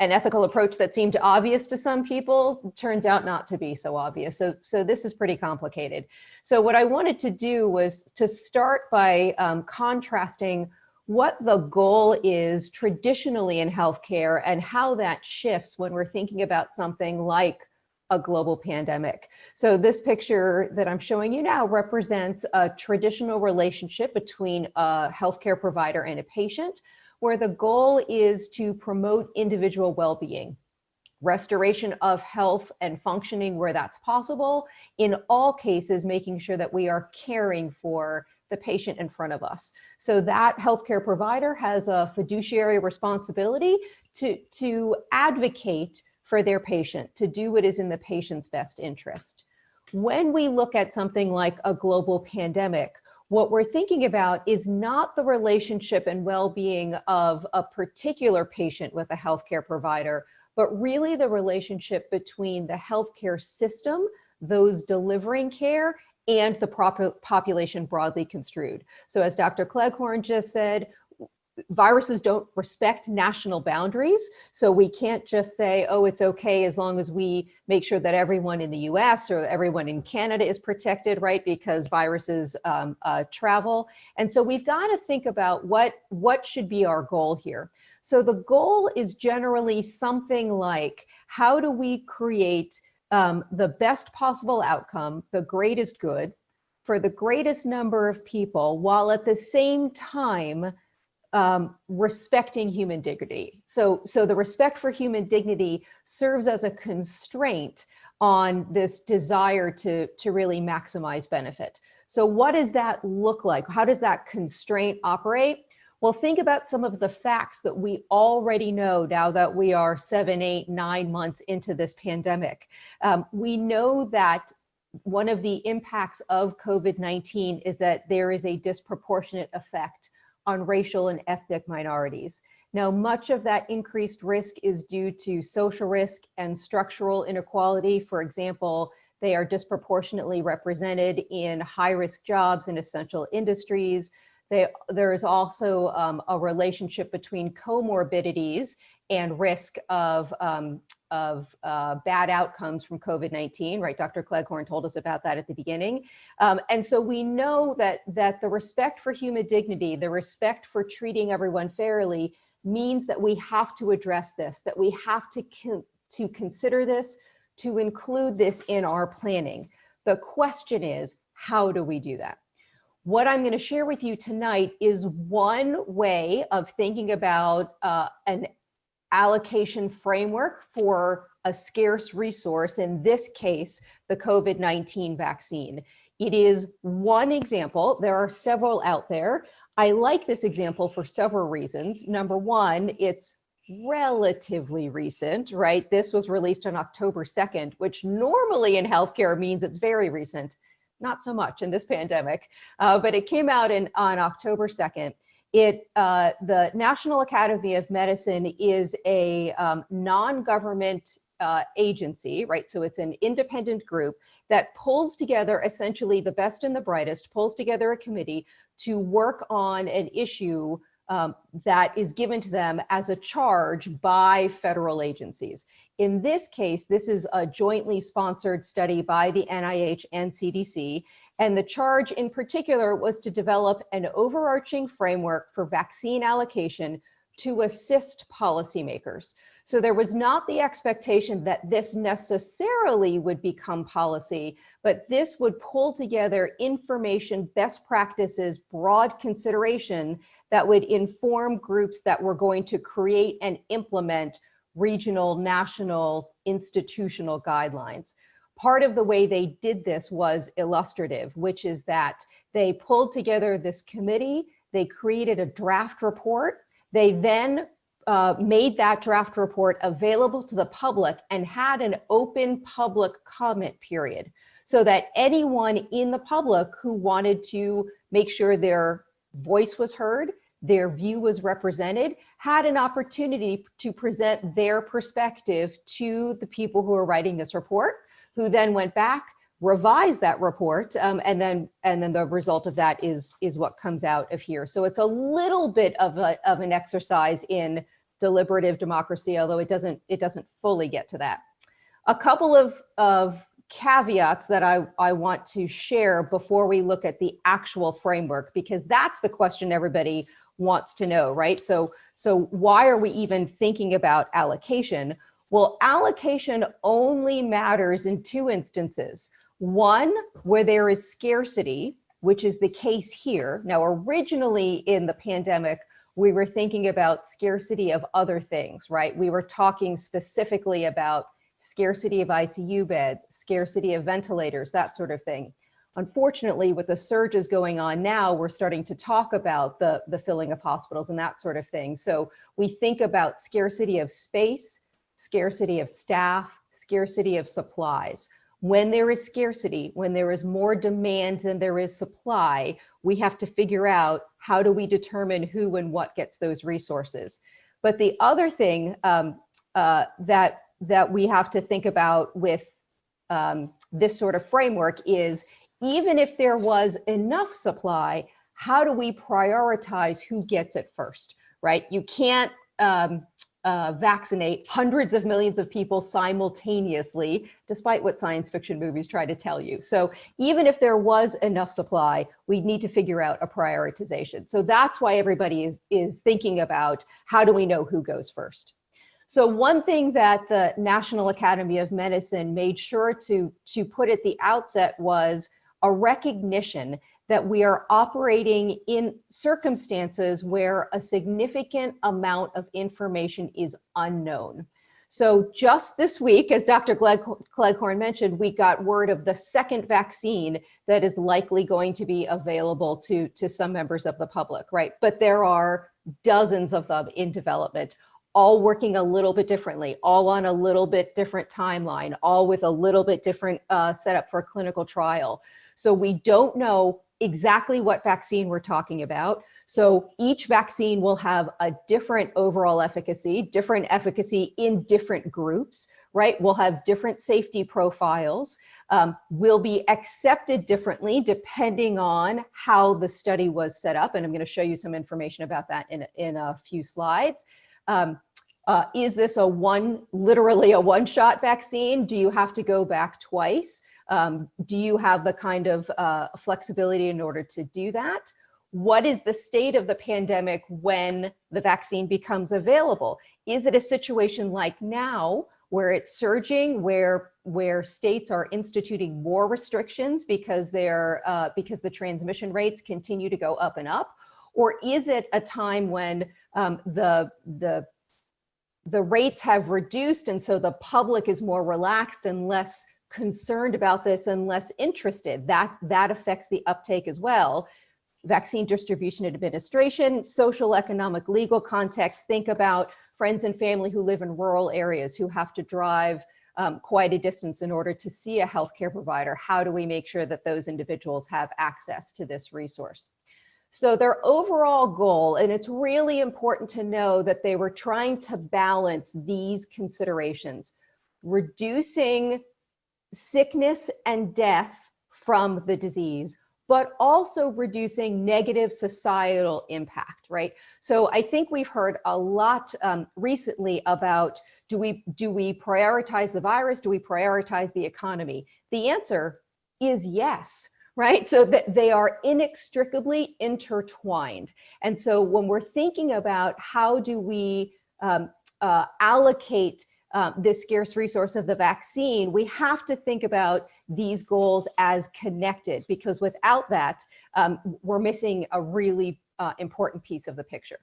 an ethical approach that seemed obvious to some people turns out not to be so obvious. So this is pretty complicated. So what I wanted to do was to start by contrasting what the goal is traditionally in healthcare and how that shifts when we're thinking about something like a global pandemic. So this picture that I'm showing you now represents a traditional relationship between a healthcare provider and a patient, where the goal is to promote individual well-being, restoration of health and functioning where that's possible, in all cases making sure that we are caring for the patient in front of us. So that healthcare provider has a fiduciary responsibility to advocate for their patient, to do what is in the patient's best interest. When we look at something like a global pandemic, what we're thinking about is not the relationship and well-being of a particular patient with a healthcare provider, but really the relationship between the healthcare system, those delivering care, and the population broadly construed. So as Dr. Cleghorn just said, viruses don't respect national boundaries. So we can't just say, oh, it's okay as long as we make sure that everyone in the US or everyone in Canada is protected, right? Because viruses travel. And so we've got to think about what should be our goal here. So the goal is generally something like, how do we create the best possible outcome, the greatest good, for the greatest number of people, while at the same time respecting human dignity. So the respect for human dignity serves as a constraint on this desire to really maximize benefit. So what does that look like? How does that constraint operate? Well, think about some of the facts that we already know now that we are 7, 8, 9 months into this pandemic. We know that one of the impacts of COVID-19 is that there is a disproportionate effect on racial and ethnic minorities. Now, much of that increased risk is due to social risk and structural inequality. For example, they are disproportionately represented in high-risk jobs in essential industries. There is also a relationship between comorbidities and risk of bad outcomes from COVID-19, right? Dr. Cleghorn told us about that at the beginning. And so we know that the respect for human dignity, the respect for treating everyone fairly, means that we have to address this, that we have to consider this, to include this in our planning. The question is, how do we do that? What I'm going to share with you tonight is one way of thinking about an allocation framework for a scarce resource, in this case, the COVID-19 vaccine. It is one example. There are several out there. I like this example for several reasons. Number one, it's relatively recent, right? This was released on October 2nd, which normally in healthcare means it's very recent. Not so much in this pandemic, but it came out on October 2nd. The National Academy of Medicine is a non-government agency, right? So it's an independent group that pulls together essentially the best and the brightest, pulls together a committee to work on an issue that is given to them as a charge by federal agencies. In this case, this is a jointly sponsored study by the NIH and CDC, and the charge in particular was to develop an overarching framework for vaccine allocation to assist policymakers. So there was not the expectation that this necessarily would become policy, but this would pull together information, best practices, broad consideration that would inform groups that were going to create and implement regional, national, institutional guidelines. Part of the way they did this was illustrative, which is that they pulled together this committee, they created a draft report, they then made that draft report available to the public and had an open public comment period so that anyone in the public who wanted to make sure their voice was heard, their view was represented, had an opportunity to present their perspective to the people who are writing this report, who then went back, revised that report, and then the result of that is what comes out of here. So it's a little bit of an exercise in deliberative democracy, although it doesn't fully get to that. A couple of caveats that I want to share before we look at the actual framework, because that's the question everybody wants to know, right? So why are we even thinking about allocation? Well, allocation only matters in two instances. One, where there is scarcity, which is the case here. Now, originally in the pandemic, we were thinking about scarcity of other things, right? We were talking specifically about scarcity of ICU beds, scarcity of ventilators, that sort of thing. Unfortunately, with the surges going on now, we're starting to talk about the filling of hospitals and that sort of thing. So we think about scarcity of space, scarcity of staff, scarcity of supplies. When there is scarcity, when there is more demand than there is supply, we have to figure out how do we determine who and what gets those resources. But the other thing that we have to think about with this sort of framework is, even if there was enough supply, how do we prioritize who gets it first, right? You can't vaccinate hundreds of millions of people simultaneously, despite what science fiction movies try to tell you. So even if there was enough supply, we need to figure out a prioritization. So that's why everybody is thinking about, how do we know who goes first? So one thing that the National Academy of Medicine made sure to put at the outset was a recognition that we are operating in circumstances where a significant amount of information is unknown. So just this week, as Dr. Cleghorn mentioned, we got word of the second vaccine that is likely going to be available to some members of the public, right? But there are dozens of them in development, all working a little bit differently, all on a little bit different timeline, all with a little bit different setup for clinical trial. So we don't know exactly what vaccine we're talking about. So each vaccine will have a different overall efficacy, different efficacy in different groups, right? We'll have different safety profiles, will be accepted differently depending on how the study was set up. And I'm going to show you some information about that in a few slides. Is this literally a one-shot vaccine? Do you have to go back twice? Do you have the kind of flexibility in order to do that? What is the state of the pandemic when the vaccine becomes available? Is it a situation like now where it's surging, where states are instituting more restrictions because the transmission rates continue to go up and up? Or is it a time when the rates have reduced and so the public is more relaxed and less concerned about this and less interested? That affects the uptake as well. Vaccine distribution and administration, social, economic, legal context. Think about friends and family who live in rural areas who have to drive quite a distance in order to see a healthcare provider. How do we make sure that those individuals have access to this resource? So their overall goal, and it's really important to know that they were trying to balance these considerations, reducing sickness and death from the disease, but also reducing negative societal impact, right? So I think we've heard a lot recently about, do we prioritize the virus? Do we prioritize the economy? The answer is yes, right? So that they are inextricably intertwined. And so when we're thinking about how do we allocate this scarce resource of the vaccine, we have to think about these goals as connected, because without that, we're missing a really important piece of the picture.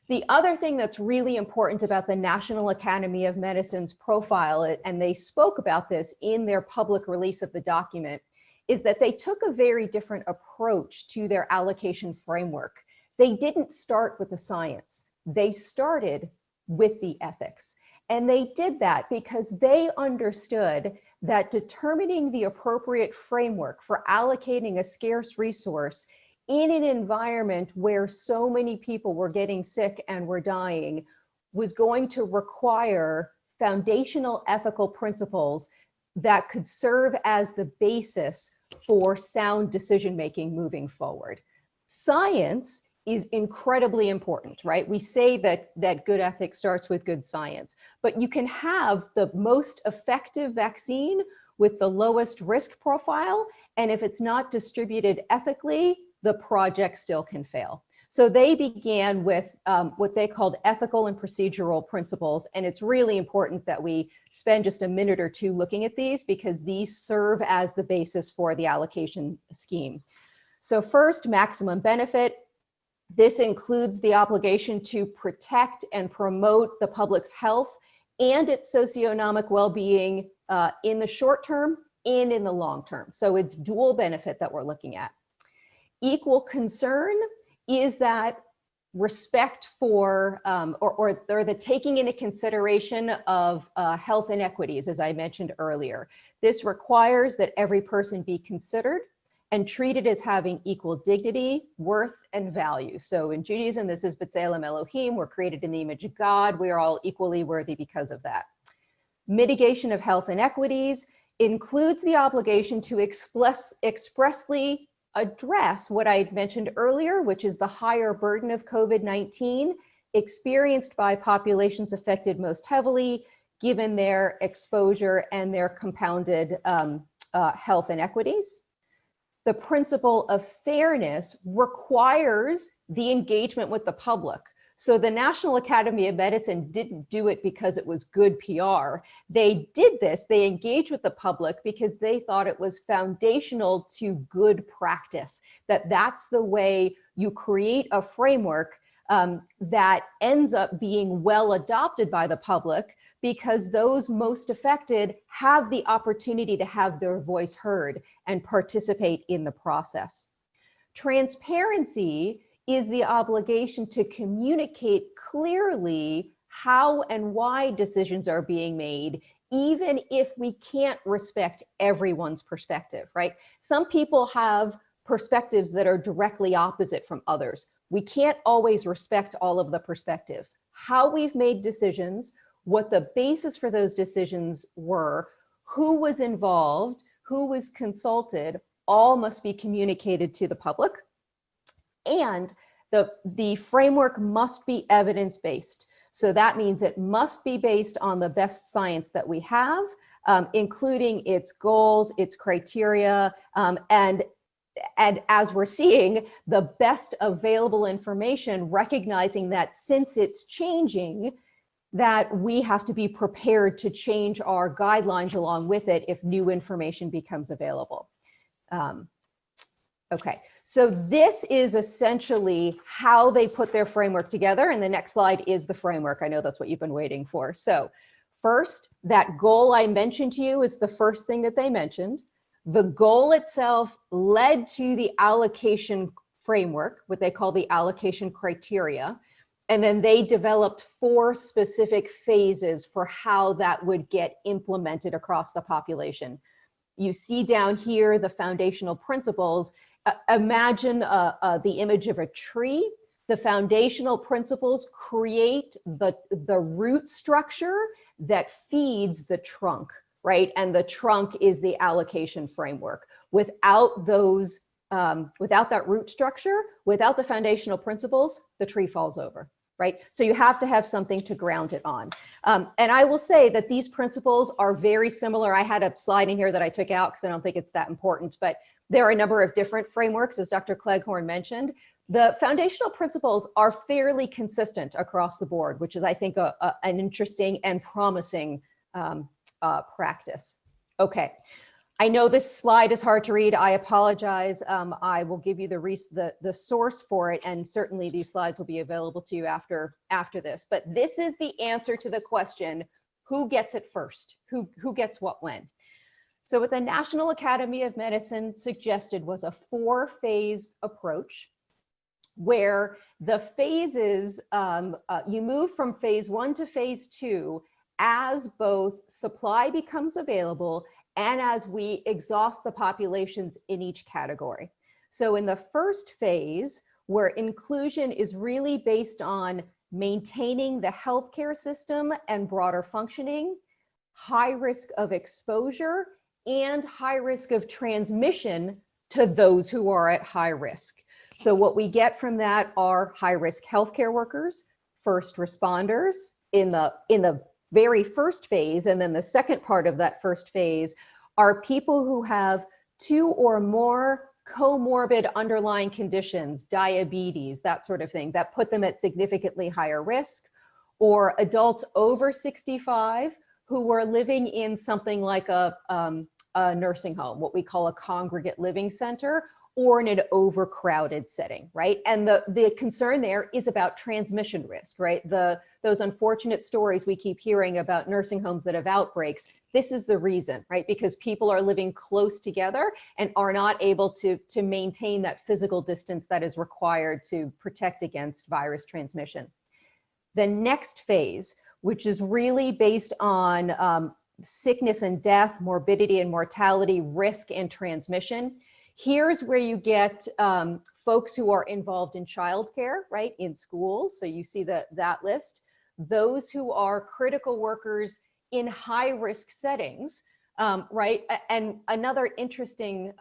The other thing that's really important about the National Academy of Medicine's profile, and they spoke about this in their public release of the document, is that they took a very different approach to their allocation framework. They didn't start with the science. They started with the ethics. And they did that because they understood that determining the appropriate framework for allocating a scarce resource in an environment where so many people were getting sick and were dying was going to require foundational ethical principles that could serve as the basis for sound decision-making moving forward. Science is incredibly important, right? We say that good ethics starts with good science, but you can have the most effective vaccine with the lowest risk profile, and if it's not distributed ethically, the project still can fail. So they began with what they called ethical and procedural principles, and it's really important that we spend just a minute or two looking at these because these serve as the basis for the allocation scheme. So first, maximum benefit. This includes the obligation to protect and promote the public's health and its socioeconomic well-being in the short term and in the long term. So it's dual benefit that we're looking at. Equal concern is that respect for, or the taking into consideration of health inequities, as I mentioned earlier. This requires that every person be considered and treated as having equal dignity, worth, and value. So in Judaism, this is B'Tselem Elohim, we're created in the image of God, we are all equally worthy because of that. Mitigation of health inequities includes the obligation to expressly address what I had mentioned earlier, which is the higher burden of COVID-19 experienced by populations affected most heavily, given their exposure and their compounded health inequities. The principle of fairness requires the engagement with the public. So the National Academy of Medicine didn't do it because it was good PR. They did this, they engaged with the public because they thought it was foundational to good practice, that's the way you create a framework that ends up being well adopted by the public, because those most affected have the opportunity to have their voice heard and participate in the process. Transparency is the obligation to communicate clearly how and why decisions are being made, even if we can't respect everyone's perspective, right? Some people have perspectives that are directly opposite from others. We can't always respect all of the perspectives. How we've made decisions, what the basis for those decisions were, who was involved, who was consulted, all must be communicated to the public. And the framework must be evidence-based. So that means it must be based on the best science that we have, including its goals, its criteria, and as we're seeing, the best available information, recognizing that since it's changing, that we have to be prepared to change our guidelines along with it if new information becomes available. Okay, so this is essentially how they put their framework together, and the next slide is the framework. I know that's what you've been waiting for. So first, that goal I mentioned to you is the first thing that they mentioned. The goal itself led to the allocation framework, what they call the allocation criteria. And then they developed 4 specific phases for how that would get implemented across the population. You see down here the foundational principles. Imagine the image of a tree. The foundational principles create the root structure that feeds the trunk, right? And the trunk is the allocation framework. Without those, without that root structure, without the foundational principles, the tree falls over, right? So you have to have something to ground it on. And I will say that these principles are very similar. I had a slide in here that I took out because I don't think it's that important, but there are a number of different frameworks, as Dr. Cleghorn mentioned. The foundational principles are fairly consistent across the board, which is, I think, an interesting and promising practice. Okay, I know this slide is hard to read. I apologize. I will give you the source for it, and certainly these slides will be available to you after this. But this is the answer to the question, who gets it first? Who gets what when? So what the National Academy of Medicine suggested was a 4-phase approach, where the phases, you move from phase 1 to phase 2 as both supply becomes available and as we exhaust the populations in each category. So in the first phase, where inclusion is really based on maintaining the healthcare system and broader functioning, high risk of exposure, and high risk of transmission to those who are at high risk. So what we get from that are high risk healthcare workers, first responders in the very first phase, and then the second part of that first phase are people who have 2 or more comorbid underlying conditions, diabetes, that sort of thing, that put them at significantly higher risk, or adults over 65 who were living in something like a nursing home, what we call a congregate living center, or in an overcrowded setting, right? And the concern there is about transmission risk, right? Those unfortunate stories we keep hearing about nursing homes that have outbreaks, this is the reason, right? Because people are living close together and are not able to maintain that physical distance that is required to protect against virus transmission. The next phase, which is really based on sickness and death, morbidity and mortality, risk and transmission. Here's where you get folks who are involved in childcare, right, in schools. So you see that list. Those who are critical workers in high risk settings, right? And another interesting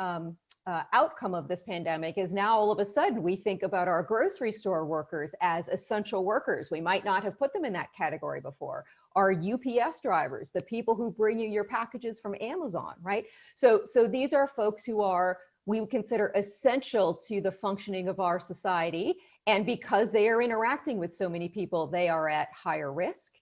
outcome of this pandemic is now all of a sudden we think about our grocery store workers as essential workers. We might not have put them in that category before. Our UPS drivers, the people who bring you your packages from Amazon, right? So these are folks who are, we would consider essential to the functioning of our society. And because they are interacting with so many people, they are at higher risk.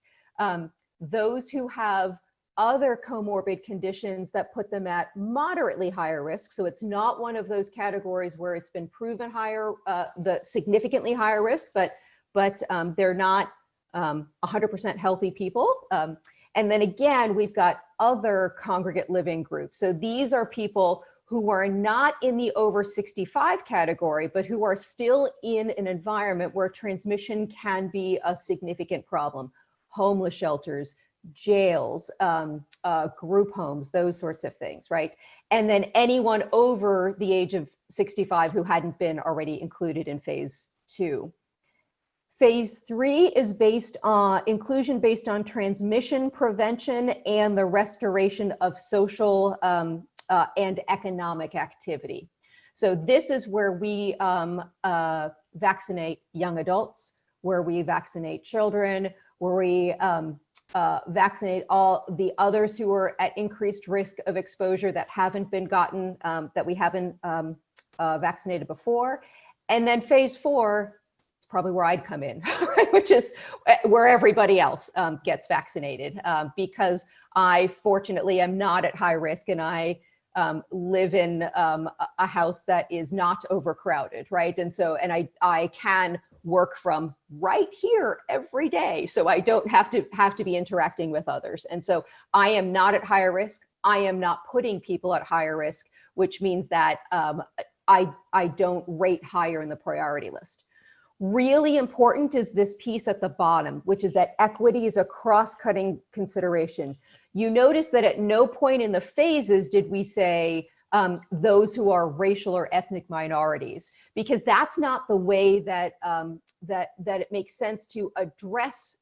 Those who have other comorbid conditions that put them at moderately higher risk. So it's not one of those categories where it's been proven higher, the significantly higher risk, but they're not 100% healthy people. And then again, we've got other congregate living groups. So these are people who are not in the over 65 category, but who are still in an environment where transmission can be a significant problem. Homeless shelters, jails, group homes, those sorts of things, right? And then anyone over the age of 65 who hadn't been already included in phase 2. Phase 3 is based on inclusion based on transmission prevention and the restoration of social and economic activity. So this is where we vaccinate young adults, where we vaccinate children, where we vaccinate all the others who are at increased risk of exposure that haven't been gotten, that we haven't vaccinated before. And then phase 4, is probably where I'd come in, right? Which is where everybody else gets vaccinated, because I fortunately am not at high risk, and I live in a house that is not overcrowded, right? And so, and I can work from right here every day, so I don't have to be interacting with others. And so I am not at higher risk. I am not putting people at higher risk, which means that I don't rate higher in the priority list. Really important is this piece at the bottom, which is that equity is a cross-cutting consideration. You notice that at no point in the phases did we say those who are racial or ethnic minorities, because that's not the way that that it makes sense to address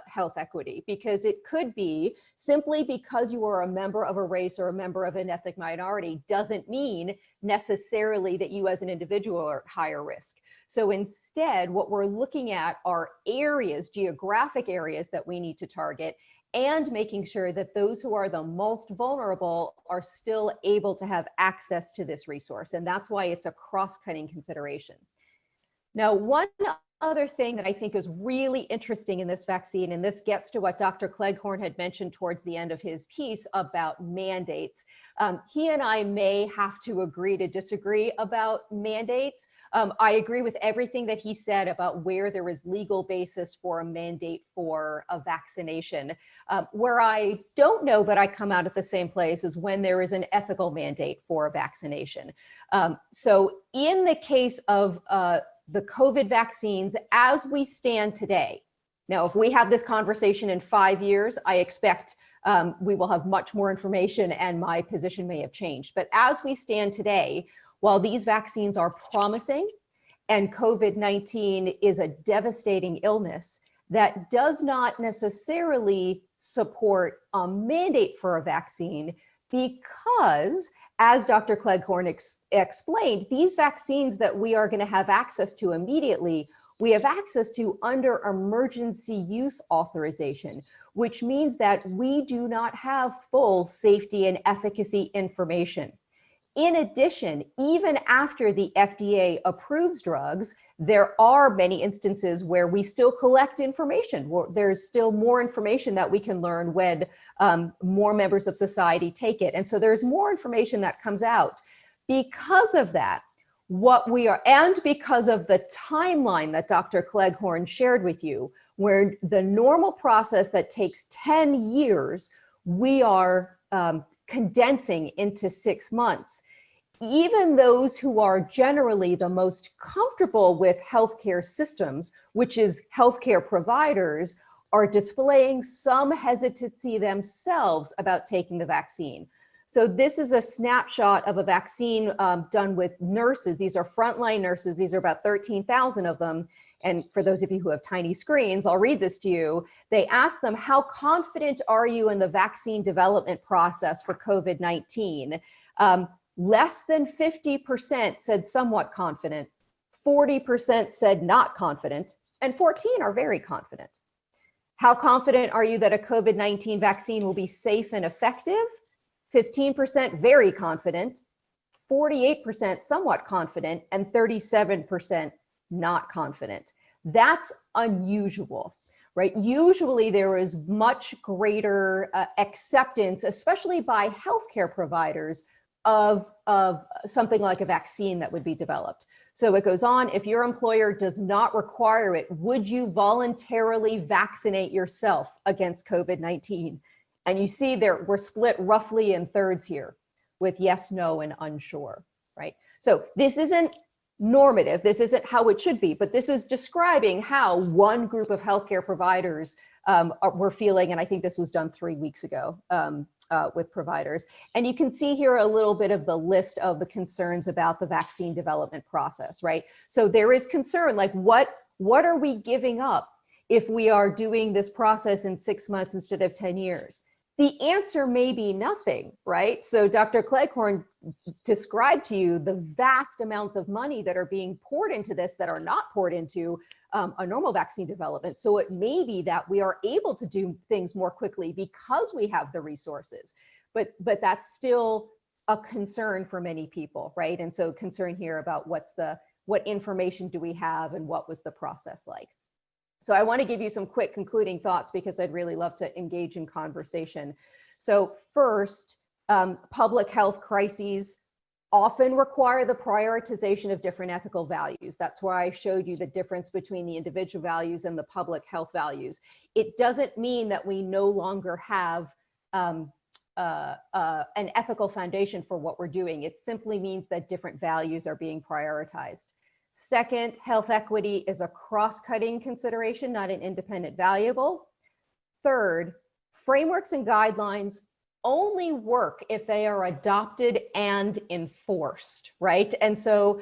health equity, because it could be simply because you are a member of a race or a member of an ethnic minority doesn't mean necessarily that you as an individual are at higher risk. So instead, what we're looking at are areas, geographic areas that we need to target, and making sure that those who are the most vulnerable are still able to have access to this resource. And that's why it's a cross-cutting consideration. Now, one other thing that I think is really interesting in this vaccine, and this gets to what Dr. Cleghorn had mentioned towards the end of his piece about mandates. He and I may have to agree to disagree about mandates. I agree with everything that he said about where there is legal basis for a mandate for a vaccination. Where I don't know that I come out at the same place is when there is an ethical mandate for a vaccination. So in the case of the COVID vaccines as we stand today. Now, if we have this conversation in 5 years, I expect we will have much more information and my position may have changed. But as we stand today, while these vaccines are promising and COVID-19 is a devastating illness, that does not necessarily support a mandate for a vaccine, because as Dr. Cleghorn explained, these vaccines that we are going to have access to immediately, we have access to under emergency use authorization, which means that we do not have full safety and efficacy information. In addition, even after the FDA approves drugs, there are many instances where we still collect information. There's still more information that we can learn when more members of society take it. And so there's more information that comes out. Because of that, and because of the timeline that Dr. Cleghorn shared with you, where the normal process that takes 10 years, we are condensing into 6 months. Even those who are generally the most comfortable with healthcare systems, which is healthcare providers, are displaying some hesitancy themselves about taking the vaccine. So this is a snapshot of a vaccine done with nurses. These are frontline nurses. These are about 13,000 of them. And for those of you who have tiny screens, I'll read this to you. They asked them, how confident are you in the vaccine development process for COVID-19? less than 50% said somewhat confident, 40% said not confident, and 14 are very confident. How confident are you that a COVID-19 vaccine will be safe and effective? 15% very confident, 48% somewhat confident, and 37% not confident. That's unusual, right? Usually there is much greater acceptance, especially by healthcare providers, of something like a vaccine that would be developed. So it goes on, if your employer does not require it, would you voluntarily vaccinate yourself against COVID-19? And you see there, we're split roughly in thirds here with yes, no, and unsure, right? So this isn't normative, this isn't how it should be, but this is describing how one group of healthcare providers were feeling, and I think this was done 3 weeks ago with providers. And you can see here a little bit of the list of the concerns about the vaccine development process, right? So there is concern, like what are we giving up if we are doing this process in 6 months instead of 10 years? The answer may be nothing, right? So Dr. Cleghorn described to you the vast amounts of money that are being poured into this that are not poured into a normal vaccine development. So it may be that we are able to do things more quickly because we have the resources, but that's still a concern for many people, right? And so concern here about what information do we have and what was the process like? So I want to give you some quick concluding thoughts because I'd really love to engage in conversation. So first, public health crises often require the prioritization of different ethical values. That's why I showed you the difference between the individual values and the public health values. It doesn't mean that we no longer have an ethical foundation for what we're doing. It simply means that different values are being prioritized. Second, health equity is a cross-cutting consideration, not an independent variable. Third, frameworks and guidelines only work if they are adopted and enforced, right? And so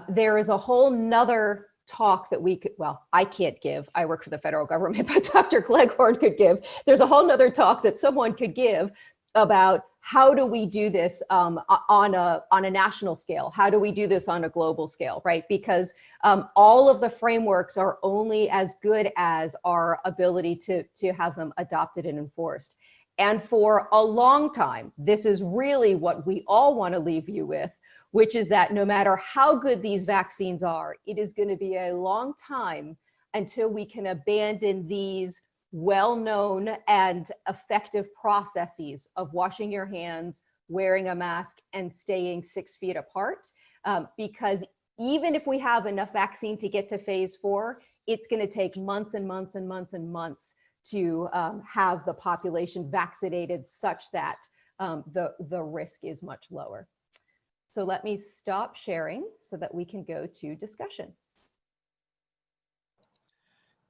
there is a whole nother talk that we could, well, I can't give, I work for the federal government, but Dr. Cleghorn could give. There's a whole nother talk that someone could give about how do we do this on a national scale? How do we do this on a global scale, right? Because all of the frameworks are only as good as our ability to have them adopted and enforced. And for a long time, this is really what we all want to leave you with, which is that no matter how good these vaccines are, it is going to be a long time until we can abandon these well-known and effective processes of washing your hands, wearing a mask, and staying 6 feet apart. Because even if we have enough vaccine to get to phase 4, it's going to take months and months and months and months to have the population vaccinated such that the risk is much lower. So let me stop sharing so that we can go to discussion.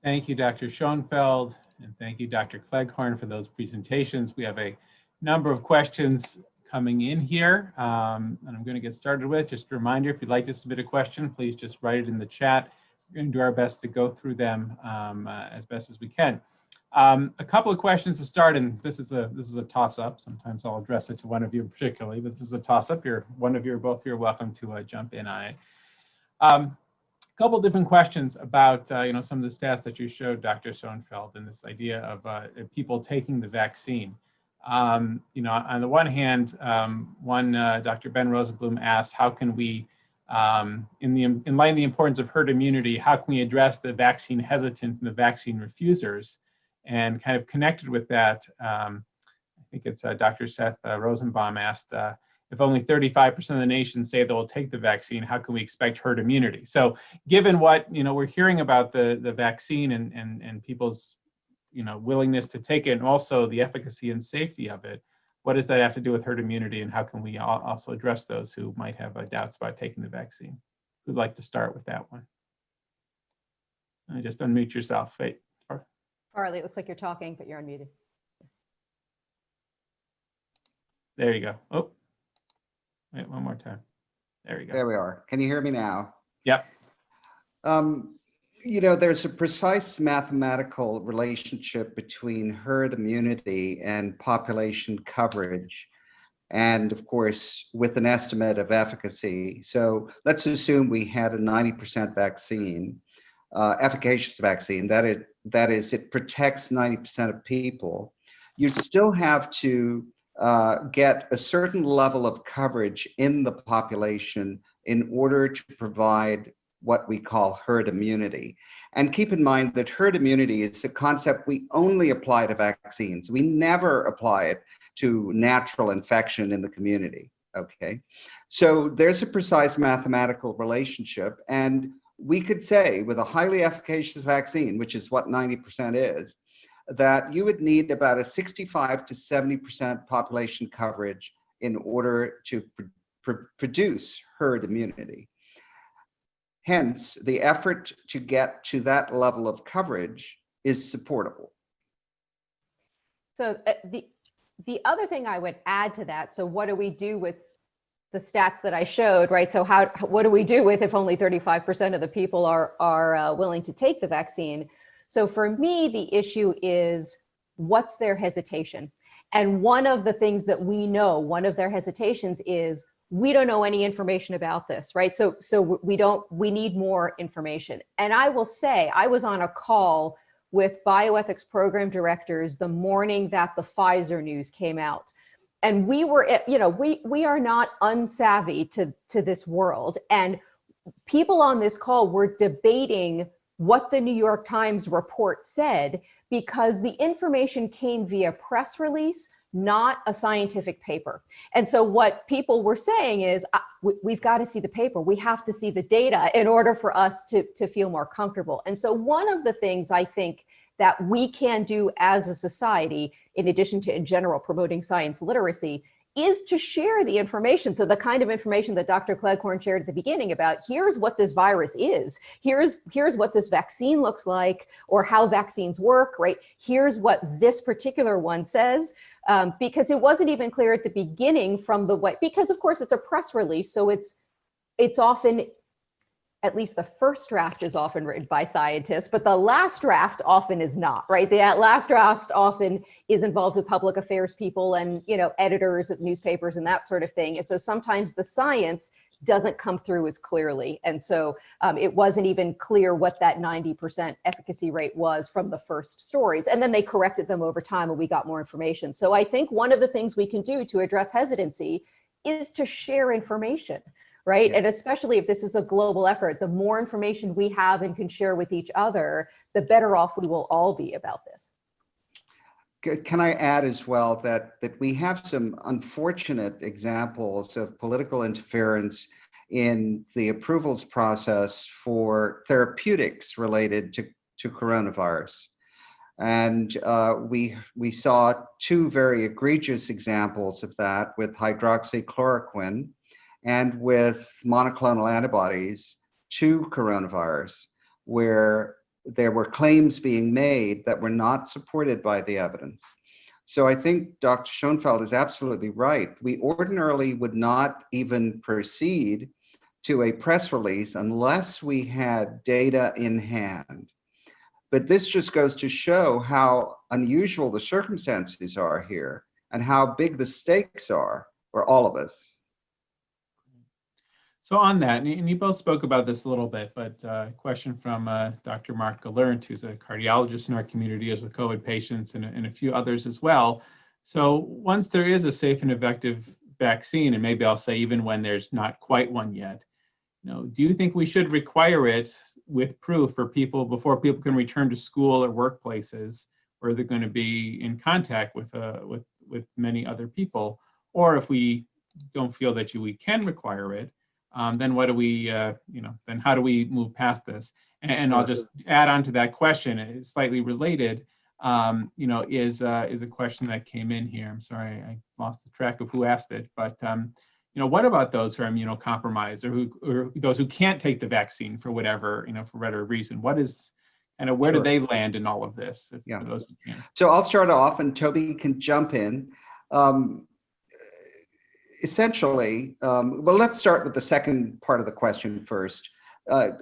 Thank you, Dr. Schonfeld, and thank you, Dr. Cleghorn, for those presentations. We have a number of questions coming in here, and I'm going to get started with. Just a reminder, if you'd like to submit a question, please just write it in the chat. We're going to do our best to go through them as best as we can. A couple of questions to start, and this is a toss-up. Sometimes I'll address it to one of you particularly, but this is a toss-up. One of you or both of you are welcome to jump in on it. Couple different questions about some of the stats that you showed, Dr. Schonfeld, and this idea of people taking the vaccine. On the one hand, Dr. Ben Rosenblum asked, how can we, in light of the importance of herd immunity, how can we address the vaccine hesitant and the vaccine refusers? And kind of connected with that, I think it's Dr. Seth Rosenbaum asked, if only 35% of the nation say they will take the vaccine, how can we expect herd immunity? So given what we're hearing about the vaccine and people's willingness to take it, and also the efficacy and safety of it, what does that have to do with herd immunity, and how can we also address those who might have doubts about taking the vaccine? Who'd like to start with that one? Just unmute yourself. Wait. Farley, it looks like you're talking, but you're unmuted. There you go. Oh. Wait, one more time. There we go. There we are. Can you hear me now? Yep. There's a precise mathematical relationship between herd immunity and population coverage and of course, with an estimate of efficacy. So let's assume we had a 90% vaccine, efficacious vaccine, that is, it protects 90% of people. You'd still have to get a certain level of coverage in the population in order to provide what we call herd immunity. And keep in mind that herd immunity is a concept we only apply to vaccines. We never apply it to natural infection in the community, okay? So there's a precise mathematical relationship, and we could say with a highly efficacious vaccine, which is what 90% is, that you would need about a 65 to 70% population coverage in order to produce herd immunity. Hence, the effort to get to that level of coverage is supportable. So the other thing I would add to that, so what do we do with the stats that I showed, right? So what do we do with if only 35% of the people are willing to take the vaccine? So for me, the issue is what's their hesitation? And one of the things that we know, one of their hesitations is we don't know any information about this, right? So we need more information. And I will say, I was on a call with bioethics program directors the morning that the Pfizer news came out. And we were, we are not unsavvy to this world. And people on this call were debating what the New York Times report said, because the information came via press release, not a scientific paper. And so what people were saying is, we've got to see the paper. We have to see the data in order for us to feel more comfortable. And so one of the things I think that we can do as a society, in addition to in general promoting science literacy, is to share the information. So the kind of information that Dr. Cleghorn shared at the beginning about, here's what this virus is, here's what this vaccine looks like, or how vaccines work, right? Here's what this particular one says, because it wasn't even clear at the beginning from the way, because of course it's a press release, so it's often, at least the first draft is often written by scientists, but the last draft often is not, right? That last draft often is involved with public affairs people and, editors of newspapers and that sort of thing. And so sometimes the science doesn't come through as clearly. And so it wasn't even clear what that 90% efficacy rate was from the first stories. And then they corrected them over time and we got more information. So I think one of the things we can do to address hesitancy is to share information. Right. Yeah. And especially if this is a global effort, the more information we have and can share with each other, the better off we will all be about this. Can I add as well that we have some unfortunate examples of political interference in the approvals process for therapeutics related to coronavirus. And we saw two very egregious examples of that with hydroxychloroquine and with monoclonal antibodies to coronavirus, where there were claims being made that were not supported by the evidence. So I think Dr. Schonfeld is absolutely right. We ordinarily would not even proceed to a press release unless we had data in hand. But this just goes to show how unusual the circumstances are here and how big the stakes are for all of us. So on that, and you both spoke about this a little bit, but a question from Dr. Mark Gallant, who's a cardiologist in our community, deals with COVID patients and a few others as well. So once there is a safe and effective vaccine, and maybe I'll say even when there's not quite one yet, do you think we should require it with proof for people before people can return to school or workplaces where they're going to be in contact with many other people? Or if we don't feel that we can require it, then what do we, then how do we move past this? And I'll just add on to that question, it's slightly related, is a question that came in here. I'm sorry, I lost the track of who asked it, but what about those who are immunocompromised or those who can't take the vaccine for whatever, for whatever reason? What is, and where do they land in all of this? For those who can't? So I'll start off and Toby can jump in. Essentially, well, let's start with the second part of the question first.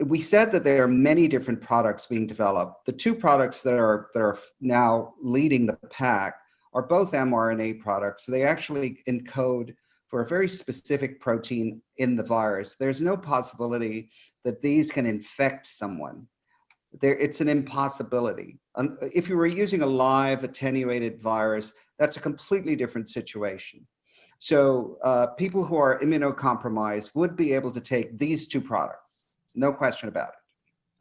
We said that there are many different products being developed. The two products that are now leading the pack are both mRNA products. So they actually encode for a very specific protein in the virus. There's no possibility that these can infect someone. It's an impossibility. If you were using a live attenuated virus, that's a completely different situation. So people who are immunocompromised would be able to take these two products, no question about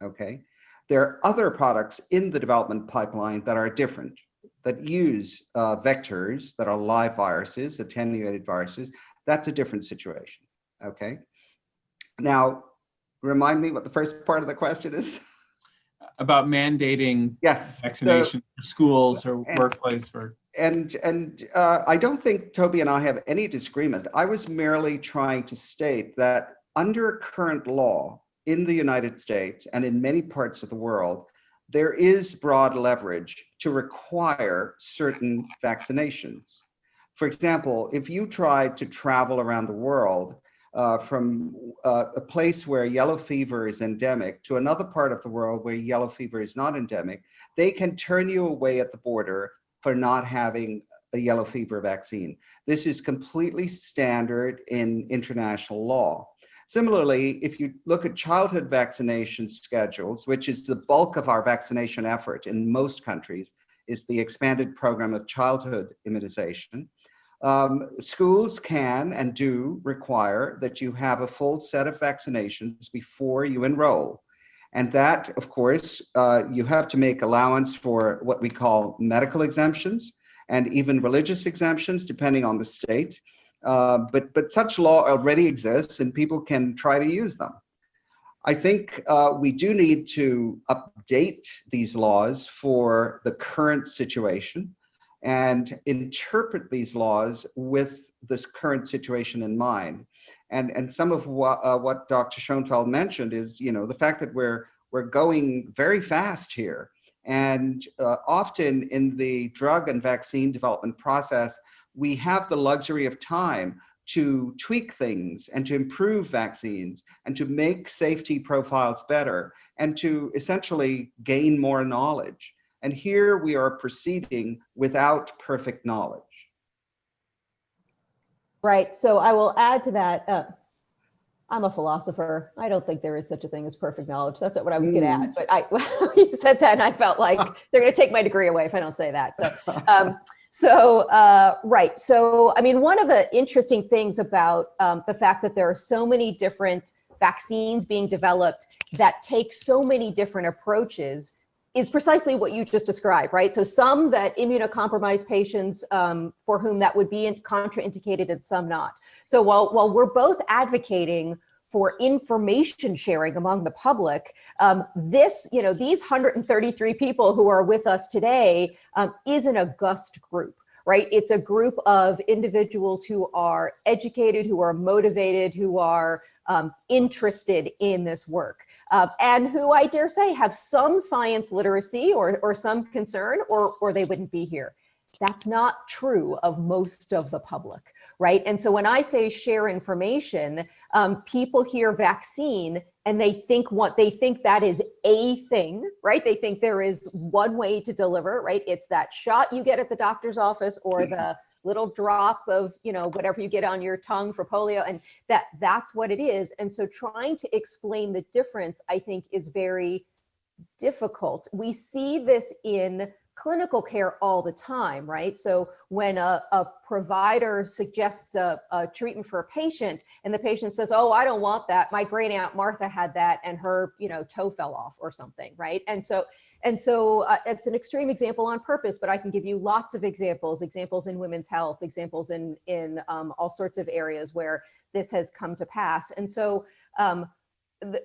it, okay? There are other products in the development pipeline that are different, that use vectors that are live viruses, attenuated viruses. That's a different situation, okay? Now, remind me what the first part of the question is. About mandating Yes, vaccination for schools or workplace or. And I don't think Toby and I have any disagreement. I was merely trying to state that under current law in the United States and in many parts of the world, there is broad leverage to require certain vaccinations. For example, if you tried to travel around the world from a place where yellow fever is endemic to another part of the world where yellow fever is not endemic, they can turn you away at the border for not having a yellow fever vaccine. This is completely standard in international law. Similarly, if you look at childhood vaccination schedules, which is the bulk of our vaccination effort in most countries, is the expanded program of childhood immunization. Schools can and do require that you have a full set of vaccinations before you enroll. And that, of course, you have to make allowance for what we call medical exemptions and even religious exemptions, depending on the state. But such law already exists and people can try to use them. I think we do need to update these laws for the current situation and interpret these laws with this current situation in mind. And some of what Dr. Schonfeld mentioned is, the fact that we're going very fast here. And often in the drug and vaccine development process, we have the luxury of time to tweak things and to improve vaccines and to make safety profiles better and to essentially gain more knowledge. And here we are proceeding without perfect knowledge. Right. So I will add to that. I'm a philosopher. I don't think there is such a thing as perfect knowledge. That's not what I was going to add. But you said that and I felt like they're going to take my degree away if I don't say that. So, right. So, I mean, one of the interesting things about the fact that there are so many different vaccines being developed that take so many different approaches is precisely what you just described, right? So some that immunocompromised patients for whom that would be contraindicated and some not. So while we're both advocating for information sharing among the public, these 133 people who are with us today is an august group. Right? It's a group of individuals who are educated, who are motivated, who are interested in this work, and who I dare say have some science literacy or some concern, or they wouldn't be here. That's not true of most of the public, right? And so when I say share information, people hear vaccine and they think that is a thing, right? They think there is one way to deliver, right? It's that shot you get at the doctor's office or the little drop of, whatever you get on your tongue for polio, and that's what it is. And so trying to explain the difference, I think, is very difficult. We see this in clinical care all the time, right? So when a provider suggests a treatment for a patient and the patient says, oh, I don't want that. My great aunt Martha had that and her, toe fell off or something, right? And so it's an extreme example on purpose, but I can give you lots of examples in women's health, examples in all sorts of areas where this has come to pass. And so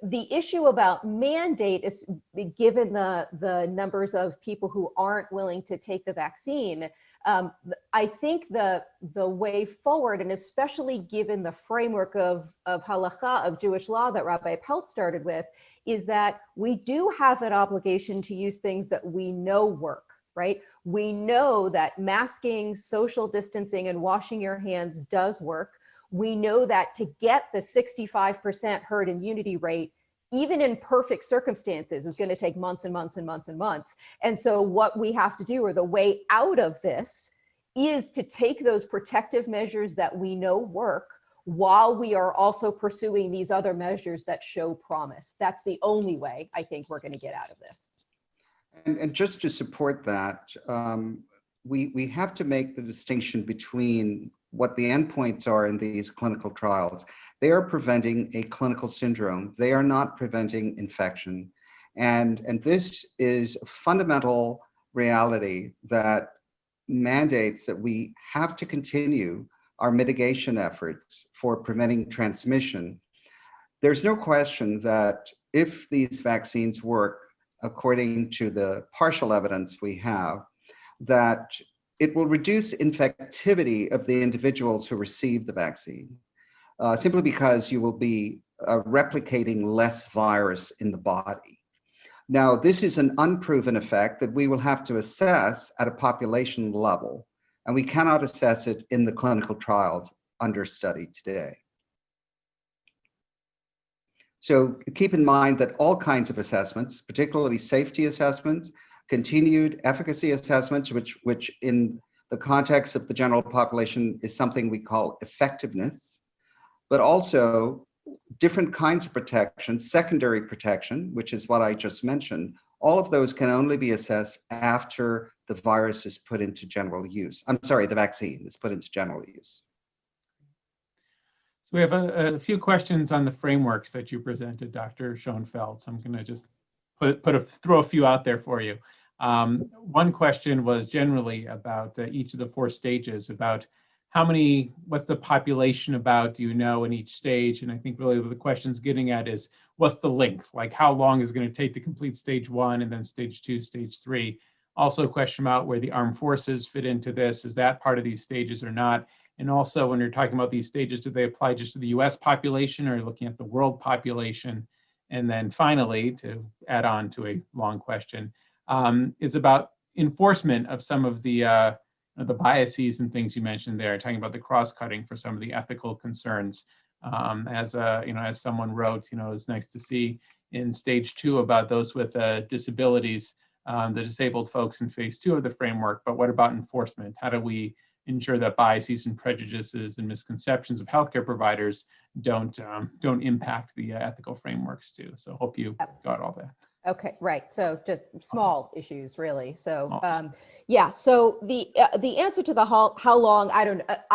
the issue about mandate is, given the numbers of people who aren't willing to take the vaccine, I think the way forward, and especially given the framework of halakha, of Jewish law that Rabbi Peltz started with, is that we do have an obligation to use things that we know work, right? We know that masking, social distancing, and washing your hands does work. We know that to get the 65% herd immunity rate, even in perfect circumstances, is going to take months and months and months and months. And so what we have to do, or the way out of this, is to take those protective measures that we know work while we are also pursuing these other measures that show promise. That's the only way I think we're going to get out of this. And just to support that, we have to make the distinction between what the endpoints are in these clinical trials. They are preventing a clinical syndrome. They are not preventing infection. And this is a fundamental reality that mandates that we have to continue our mitigation efforts for preventing transmission. There's no question that if these vaccines work according to the partial evidence we have, that it will reduce infectivity of the individuals who receive the vaccine, simply because you will be replicating less virus in the body. Now, this is an unproven effect that we will have to assess at a population level, and we cannot assess it in the clinical trials under study today. So keep in mind that all kinds of assessments, particularly safety assessments, continued efficacy assessments, which in the context of the general population is something we call effectiveness, but also different kinds of protection, secondary protection, which is what I just mentioned. All of those can only be assessed after the virus is put into general use. I'm sorry, the vaccine is put into general use. So we have a few questions on the frameworks that you presented, Dr. Schonfeld. So I'm going to just throw a few out there for you. One question was generally about each of the 4 stages, about what's the population about, do you know, in each stage? And I think really what the question's getting at is, what's the length? Like, how long is it going to take to complete stage 1 and then stage 2, stage 3? Also a question about where the armed forces fit into this. Is that part of these stages or not? And also, when you're talking about these stages, do they apply just to the US population, or are you looking at the world population? And then finally, to add on to a long question, is about enforcement of some of the biases and things you mentioned there, talking about the cross-cutting for some of the ethical concerns. As someone wrote, it's nice to see in stage 2 about those with disabilities, the disabled folks in phase 2 of the framework, but what about enforcement? How do we ensure that biases and prejudices and misconceptions of healthcare providers don't impact the ethical frameworks too? So hope you got all that. Okay, right. So just small issues, really. So yeah. So the answer to the how long, I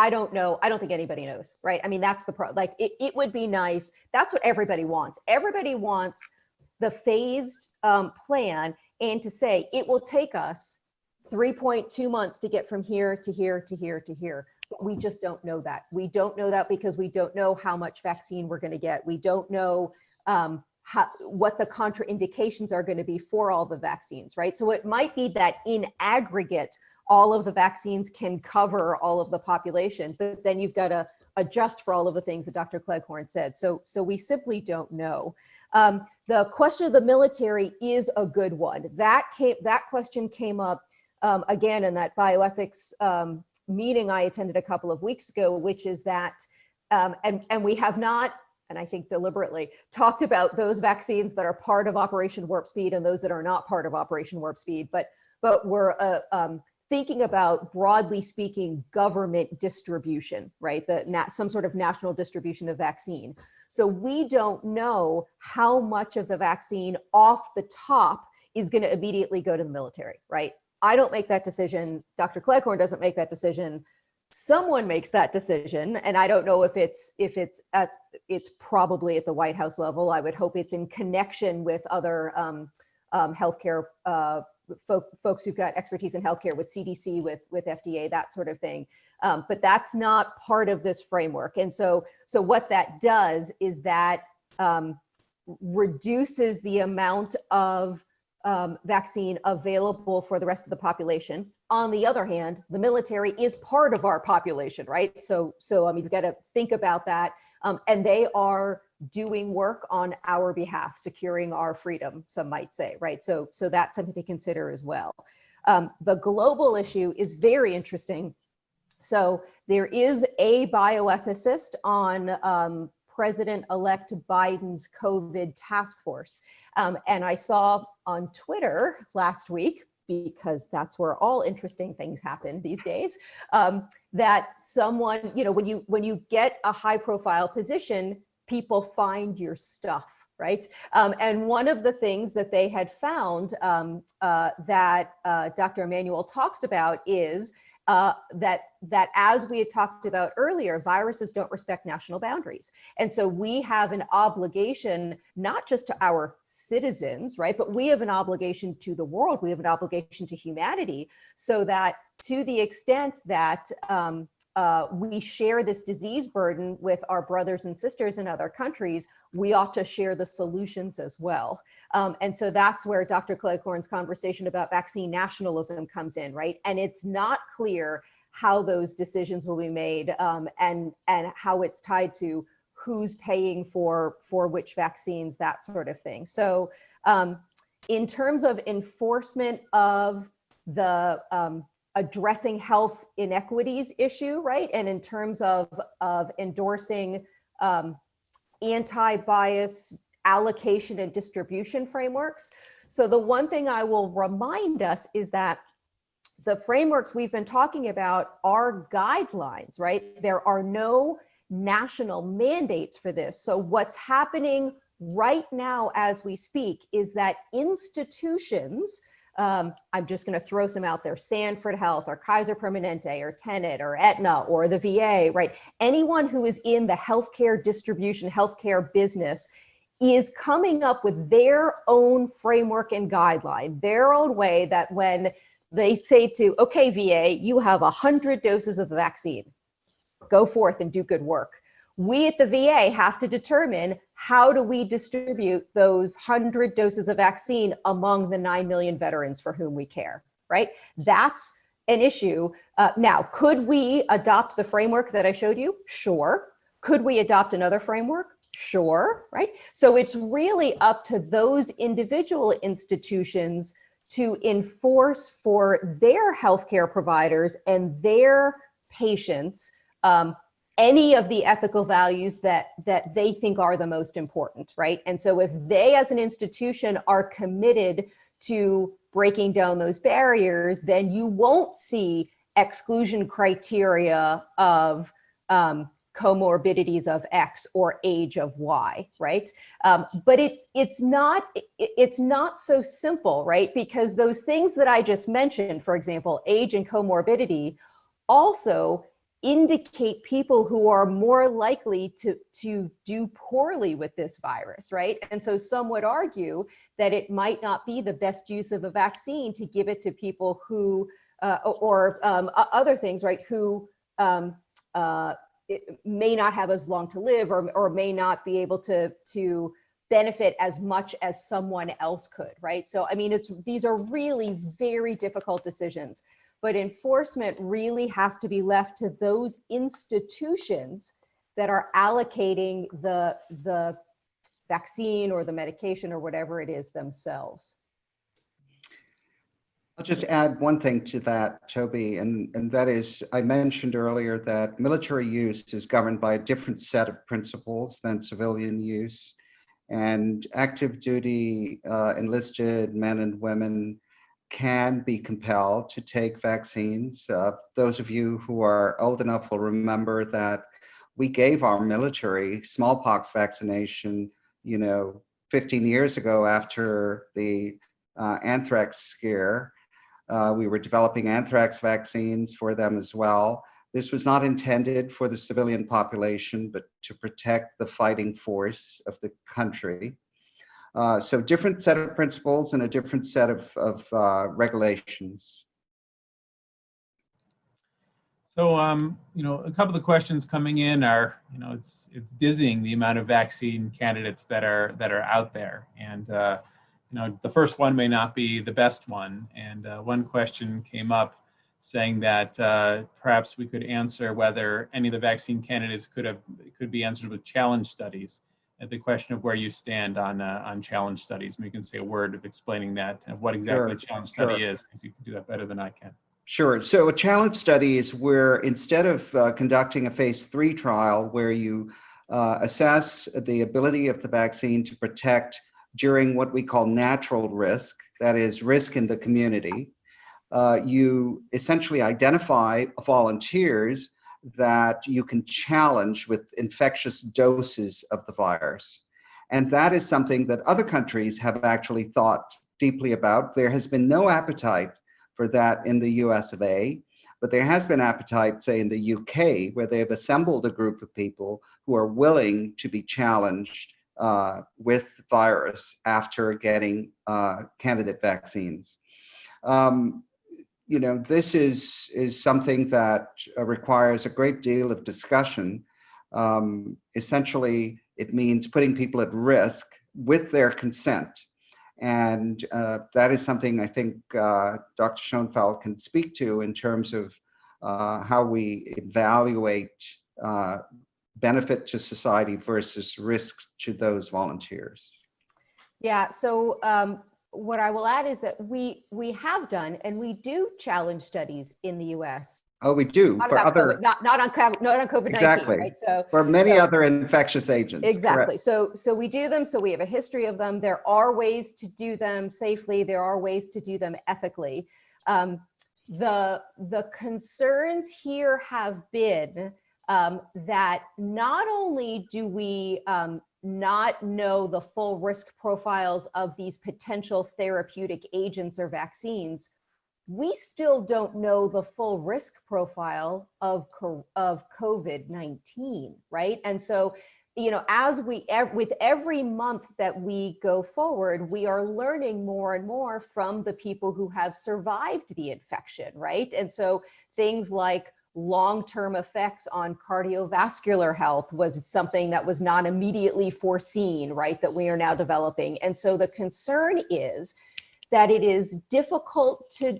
don't know. I don't think anybody knows, right? I mean, that's the like it would be nice. That's what everybody wants. Everybody wants the phased plan, and to say it will take us 3.2 months to get from here to here to here to here. But we just don't know that. We don't know that because we don't know how much vaccine we're going to get. We don't know what the contraindications are going to be for all the vaccines, right? So it might be that in aggregate, all of the vaccines can cover all of the population, but then you've got to adjust for all of the things that Dr. Cleghorn said. So we simply don't know. The question of the military is a good one. That question came up again in that bioethics meeting I attended a couple of weeks ago, which is that, and we have not, and I think deliberately, talked about those vaccines that are part of Operation Warp Speed and those that are not part of Operation Warp Speed, but we're thinking about, broadly speaking, government distribution, right? Some sort of national distribution of vaccine. So we don't know how much of the vaccine off the top is going to immediately go to the military, right? I don't make that decision. Dr. Cleghorn doesn't make that decision. Someone makes that decision, and I don't know if it's probably at the White House level. I would hope it's in connection with other healthcare folks who've got expertise in healthcare, with CDC, with FDA, that sort of thing. But that's not part of this framework. And so what that does is that reduces the amount of vaccine available for the rest of the population. On the other hand, the military is part of our population, right? So you've got to think about that. And they are doing work on our behalf, securing our freedom, some might say, right? So that's something to consider as well. The global issue is very interesting. So there is a bioethicist on President-elect Biden's COVID task force. And I saw on Twitter last week, because that's where all interesting things happen these days, that someone, when you get a high profile position, people find your stuff, right? And one of the things that they had found that Dr. Emanuel talks about is that as we had talked about earlier, viruses don't respect national boundaries. And so we have an obligation, not just to our citizens, right? But we have an obligation to the world. We have an obligation to humanity, so that to the extent that we share this disease burden with our brothers and sisters in other countries, we ought to share the solutions as well. And so that's where Dr. Cleghorn's conversation about vaccine nationalism comes in, right? And it's not clear how those decisions will be made, and how it's tied to who's paying for which vaccines, that sort of thing. So in terms of enforcement of the addressing health inequities issue, right? And in terms of endorsing anti-bias allocation and distribution frameworks. So the one thing I will remind us is that the frameworks we've been talking about are guidelines, right? There are no national mandates for this. So what's happening right now as we speak is that institutions, I'm just going to throw some out there, Sanford Health or Kaiser Permanente or Tenet or Aetna or the VA, right? Anyone who is in the healthcare distribution, healthcare business is coming up with their own framework and guideline, their own way that when they say to, okay, VA, you have 100 doses of the vaccine, go forth and do good work. We at the VA have to determine, how do we distribute those 100 doses of vaccine among the 9 million veterans for whom we care, right? That's an issue. Now, could we adopt the framework that I showed you? Sure. Could we adopt another framework? Sure, right? So it's really up to those individual institutions to enforce for their healthcare providers and their patients any of the ethical values that they think are the most important, right? And so if they as an institution are committed to breaking down those barriers, then you won't see exclusion criteria of comorbidities of X or age of Y, right? But it's not so simple, right? Because those things that I just mentioned, for example, age and comorbidity, also indicate people who are more likely to do poorly with this virus, right? And so some would argue that it might not be the best use of a vaccine to give it to people who, or other things, right, who may not have as long to live, or may not be able to benefit as much as someone else could, right? So, I mean, these are really very difficult decisions. But enforcement really has to be left to those institutions that are allocating the vaccine or the medication or whatever it is themselves. I'll just add one thing to that, Toby, and that is, I mentioned earlier that military use is governed by a different set of principles than civilian use, and active duty enlisted men and women can be compelled to take vaccines. Those of you who are old enough will remember that we gave our military smallpox vaccination, 15 years ago after the anthrax scare. We were developing anthrax vaccines for them as well. This was not intended for the civilian population, but to protect the fighting force of the country. So different set of principles and a different set of regulations. So, a couple of the questions coming in are, it's dizzying the amount of vaccine candidates that are out there, and the first one may not be the best one. And one question came up saying that perhaps we could answer whether any of the vaccine candidates could be answered with challenge studies. At the question of where you stand on challenge studies. We can say a word of explaining that and what exactly a challenge study is, because you can do that better than I can. Sure. So a challenge study is where, instead of conducting a phase 3 trial where you assess the ability of the vaccine to protect during what we call natural risk, that is risk in the community, you essentially identify volunteers that you can challenge with infectious doses of the virus. And that is something that other countries have actually thought deeply about. There has been no appetite for that in the US of A, but there has been appetite, say, in the UK, where they have assembled a group of people who are willing to be challenged with virus after getting candidate vaccines. This is something that requires a great deal of discussion. Essentially, it means putting people at risk with their consent. And that is something I think Dr. Schonfeld can speak to in terms of how we evaluate benefit to society versus risk to those volunteers. Yeah, so what I will add is that we have done and we do challenge studies in the US. Oh, we do. Not for about other, COVID, not on COVID-19, exactly. right? So for many other infectious agents. Exactly. Correct. So we do them. So we have a history of them. There are ways to do them safely. There are ways to do them ethically. The concerns here have been that not only do we not know the full risk profiles of these potential therapeutic agents or vaccines, we still don't know the full risk profile of COVID-19, right? And so, as with every month that we go forward, we are learning more and more from the people who have survived the infection, right? And so things like long-term effects on cardiovascular health was something that was not immediately foreseen, right? That we are now developing. And so the concern is that it is difficult to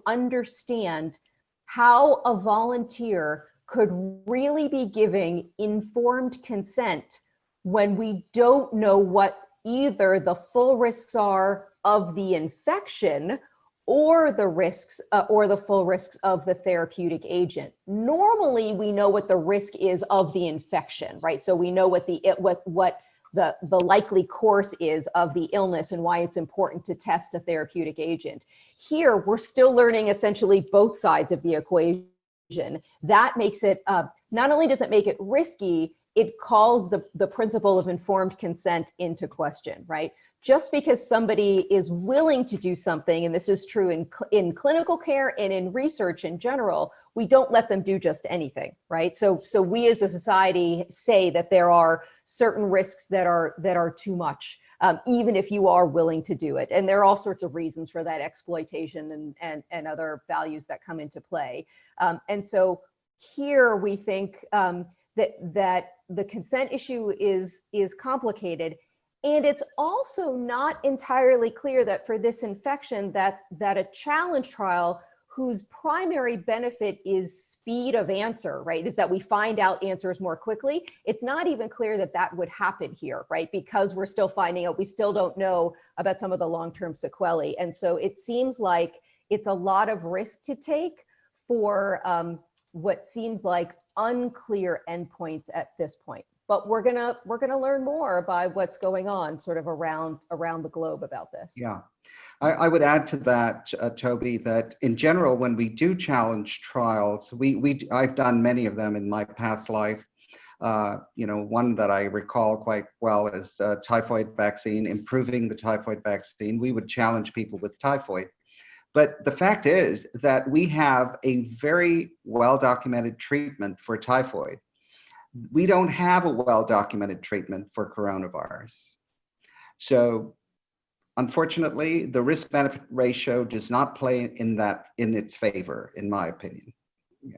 understand how a volunteer could really be giving informed consent when we don't know what either the full risks are of the infection or the risks or the full risks of the therapeutic agent. Normally, we know what the risk is of the infection, right? So we know what the likely course is of the illness and why it's important to test a therapeutic agent. Here, we're still learning essentially both sides of the equation. That makes it, not only does it make it risky, it calls the principle of informed consent into question, right? Just because somebody is willing to do something, and this is true in clinical care and in research in general, we don't let them do just anything, right? So we as a society say that there are certain risks that are too much, even if you are willing to do it. And there are all sorts of reasons for that, exploitation and other values that come into play. And so here we think that the consent issue is complicated. And it's also not entirely clear that for this infection that a challenge trial whose primary benefit is speed of answer, right, is that we find out answers more quickly. It's not even clear that that would happen here, right, because we're still finding out, we still don't know about some of the long-term sequelae. And so it seems like it's a lot of risk to take for what seems like unclear endpoints at this point. But we're gonna learn more by what's going on sort of around the globe about this. Yeah, I would add to that, Toby, that in general, when we do challenge trials, I've done many of them in my past life. One that I recall quite well is typhoid vaccine, improving the typhoid vaccine. We would challenge people with typhoid. But the fact is that we have a very well-documented treatment for typhoid. We don't have a well-documented treatment for coronavirus. So unfortunately, the risk-benefit ratio does not play in its favor, in my opinion. Yeah.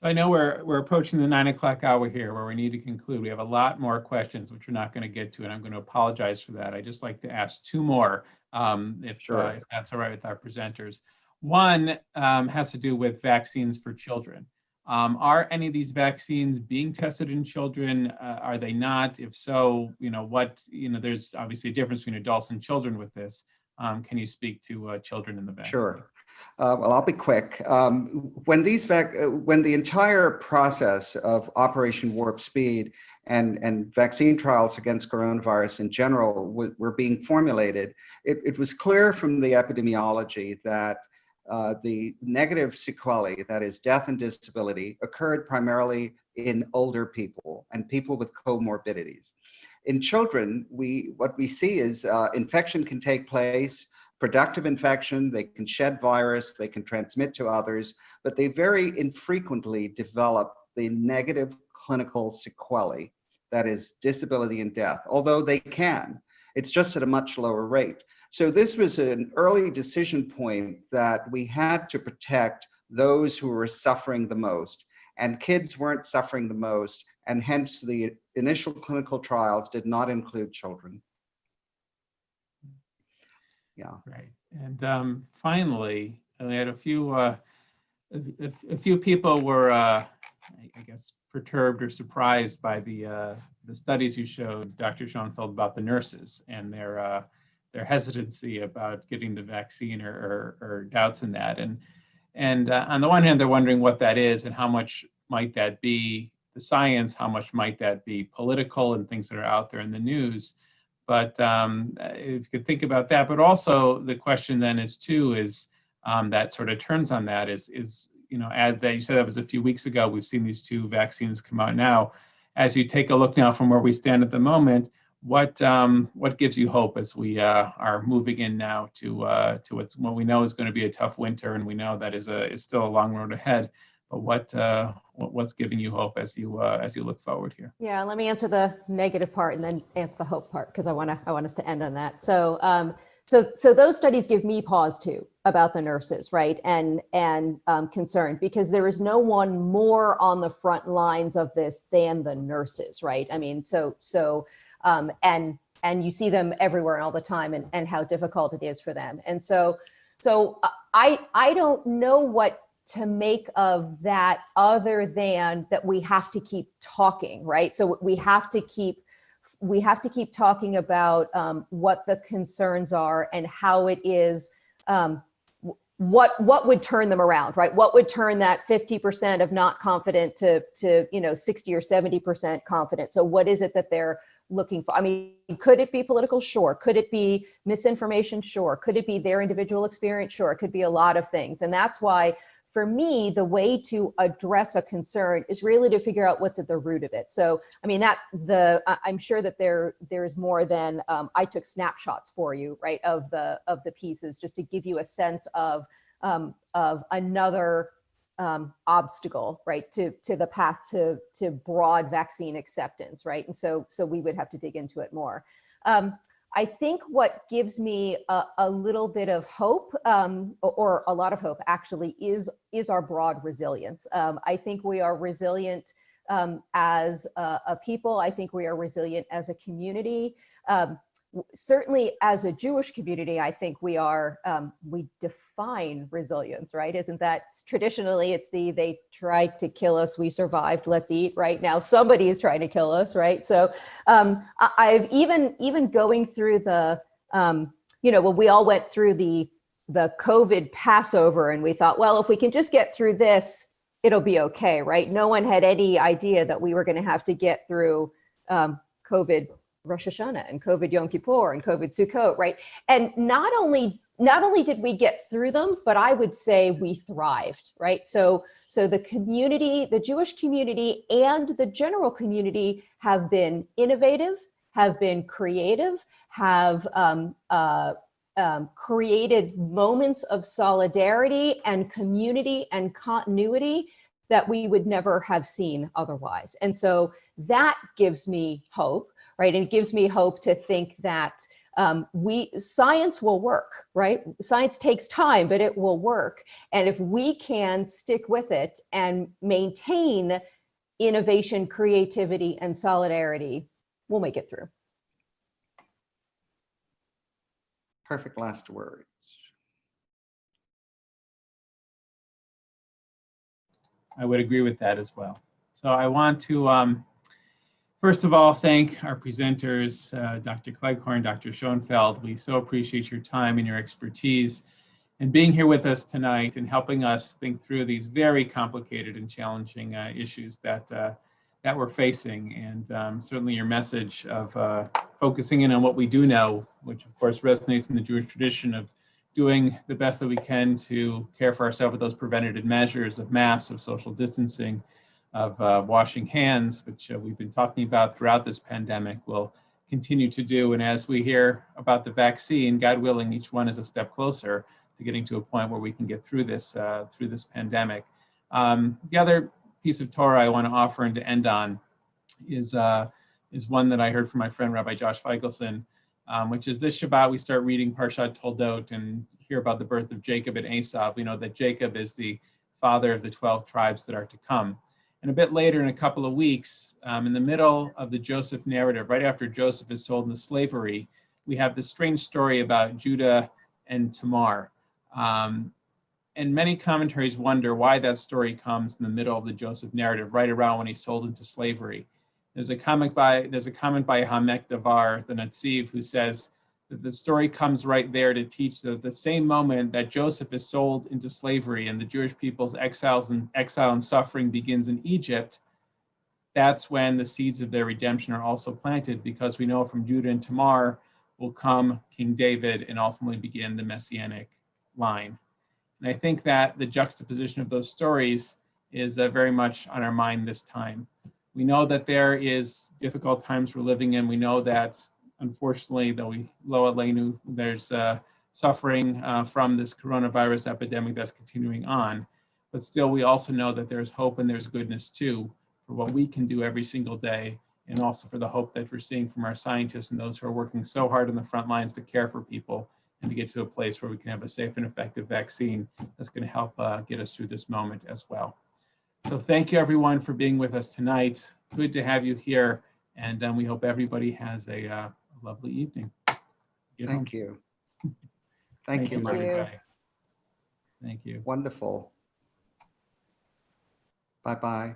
So I know we're approaching the 9 o'clock hour here where we need to conclude. We have a lot more questions, which we're not going to get to, and I'm going to apologize for that. I'd just like to ask two more, if that's all right with our presenters. One has to do with vaccines for children. Are any of these vaccines being tested in children? Are they not? If so, there's obviously a difference between adults and children with this. Can you speak to children in the vaccine? Sure. Well, I'll be quick. When the entire process of Operation Warp Speed and vaccine trials against coronavirus in general were being formulated, it was clear from the epidemiology that the negative sequelae, that is death and disability, occurred primarily in older people and people with comorbidities. In children, what we see is infection can take place, productive infection, they can shed virus, they can transmit to others, but they very infrequently develop the negative clinical sequelae, that is disability and death, although they can. It's just at a much lower rate. So this was an early decision point that we had to protect those who were suffering the most, and kids weren't suffering the most, and hence the initial clinical trials did not include children. Yeah. Right. And finally, we had a few people were, I guess, perturbed or surprised by the studies you showed, Dr. Schonfeld, about the nurses and their hesitancy about getting the vaccine or doubts in that. And on the one hand, they're wondering what that is and how much might that be the science, how much might that be political and things that are out there in the news. But if you could think about that, but also the question then is that sort of turns on that is as that you said that was a few weeks ago, we've seen these two vaccines come out now. As you take a look now from where we stand at the moment, what gives you hope as we are moving in now to what we know is going to be a tough winter, and we know that is still a long road ahead. But what's giving you hope as you look forward here? Yeah, let me answer the negative part and then answer the hope part, because I want us to end on that. So those studies give me pause too about the nurses, right? And concern, because there is no one more on the front lines of this than the nurses, right? I mean, and you see them everywhere and all the time, and how difficult it is for them. And so I don't know what to make of that, other than that we have to keep talking, right? So we have to keep talking about what the concerns are and how it is, what would turn them around, right? What would turn that 50% of not confident to 60 or 70% confident? So what is it that they're looking for? I mean, could it be political? Sure. Could it be misinformation? Sure. Could it be their individual experience? Sure. It could be a lot of things. And that's why, for me, the way to address a concern is really to figure out what's at the root of it. So, I mean, I'm sure that there's more than I took snapshots for you, right, of the pieces, just to give you a sense of another obstacle, right, to the path to broad vaccine acceptance, right? And so we would have to dig into it more. I think what gives me a little bit of hope, or a lot of hope actually, is our broad resilience. I think we are resilient as a people. I think we are resilient as a community. Certainly as a Jewish community, I think we define resilience, right? Isn't that traditionally, it's they tried to kill us, we survived, let's eat, right? Now somebody is trying to kill us, right? So I've even going through the, when we all went through the COVID Passover, and we thought, well, if we can just get through this, it'll be okay, right? No one had any idea that we were going to have to get through COVID Rosh Hashanah and COVID Yom Kippur and COVID Sukkot, right? And not only did we get through them, but I would say we thrived, right? So the community, the Jewish community and the general community have been innovative, have been creative, have created moments of solidarity and community and continuity that we would never have seen otherwise. And so that gives me hope, right? And it gives me hope to think that science will work, right? Science takes time, but it will work. And if we can stick with it and maintain innovation, creativity, and solidarity, we'll make it through. Perfect last words. I would agree with that as well. So I want to first of all thank our presenters, Dr. Cleghorn, Dr. Schonfeld. We so appreciate your time and your expertise and being here with us tonight and helping us think through these very complicated and challenging issues that we're facing. And certainly your message of focusing in on what we do know, which of course resonates in the Jewish tradition of doing the best that we can to care for ourselves with those preventative measures of masks, of social distancing, of washing hands, which we've been talking about throughout this pandemic. We'll continue to do. And as we hear about the vaccine, God willing, each one is a step closer to getting to a point where we can get through this pandemic. The other piece of Torah I want to offer and to end on is one that I heard from my friend Rabbi Josh Feigleson, which is this Shabbat we start reading Parshat Toldot and hear about the birth of Jacob and Esav. We know that Jacob is the father of the 12 tribes that are to come. And a bit later, in a couple of weeks, in the middle of the Joseph narrative, right after Joseph is sold into slavery, we have this strange story about Judah and Tamar. And many commentaries wonder why that story comes in the middle of the Joseph narrative, right around when he's sold into slavery. There's a comment by Hamek Davar, the Netziv, who says that the story comes right there to teach that the same moment that Joseph is sold into slavery and the Jewish people's exile and suffering begins in Egypt, that's when the seeds of their redemption are also planted, because we know from Judah and Tamar will come King David and ultimately begin the Messianic line. And I think that the juxtaposition of those stories is very much on our mind this time. We know that there is difficult times we're living in. We know that, unfortunately, there's suffering from this coronavirus epidemic that's continuing on. But still, we also know that there's hope and there's goodness too for what we can do every single day, and also for the hope that we're seeing from our scientists and those who are working so hard on the front lines to care for people and to get to a place where we can have a safe and effective vaccine that's going to help get us through this moment as well. So thank you, everyone, for being with us tonight. Good to have you here, and we hope everybody has a lovely evening. Thank you. Thank you, Mike. everybody. Thank you. Wonderful. Bye-bye.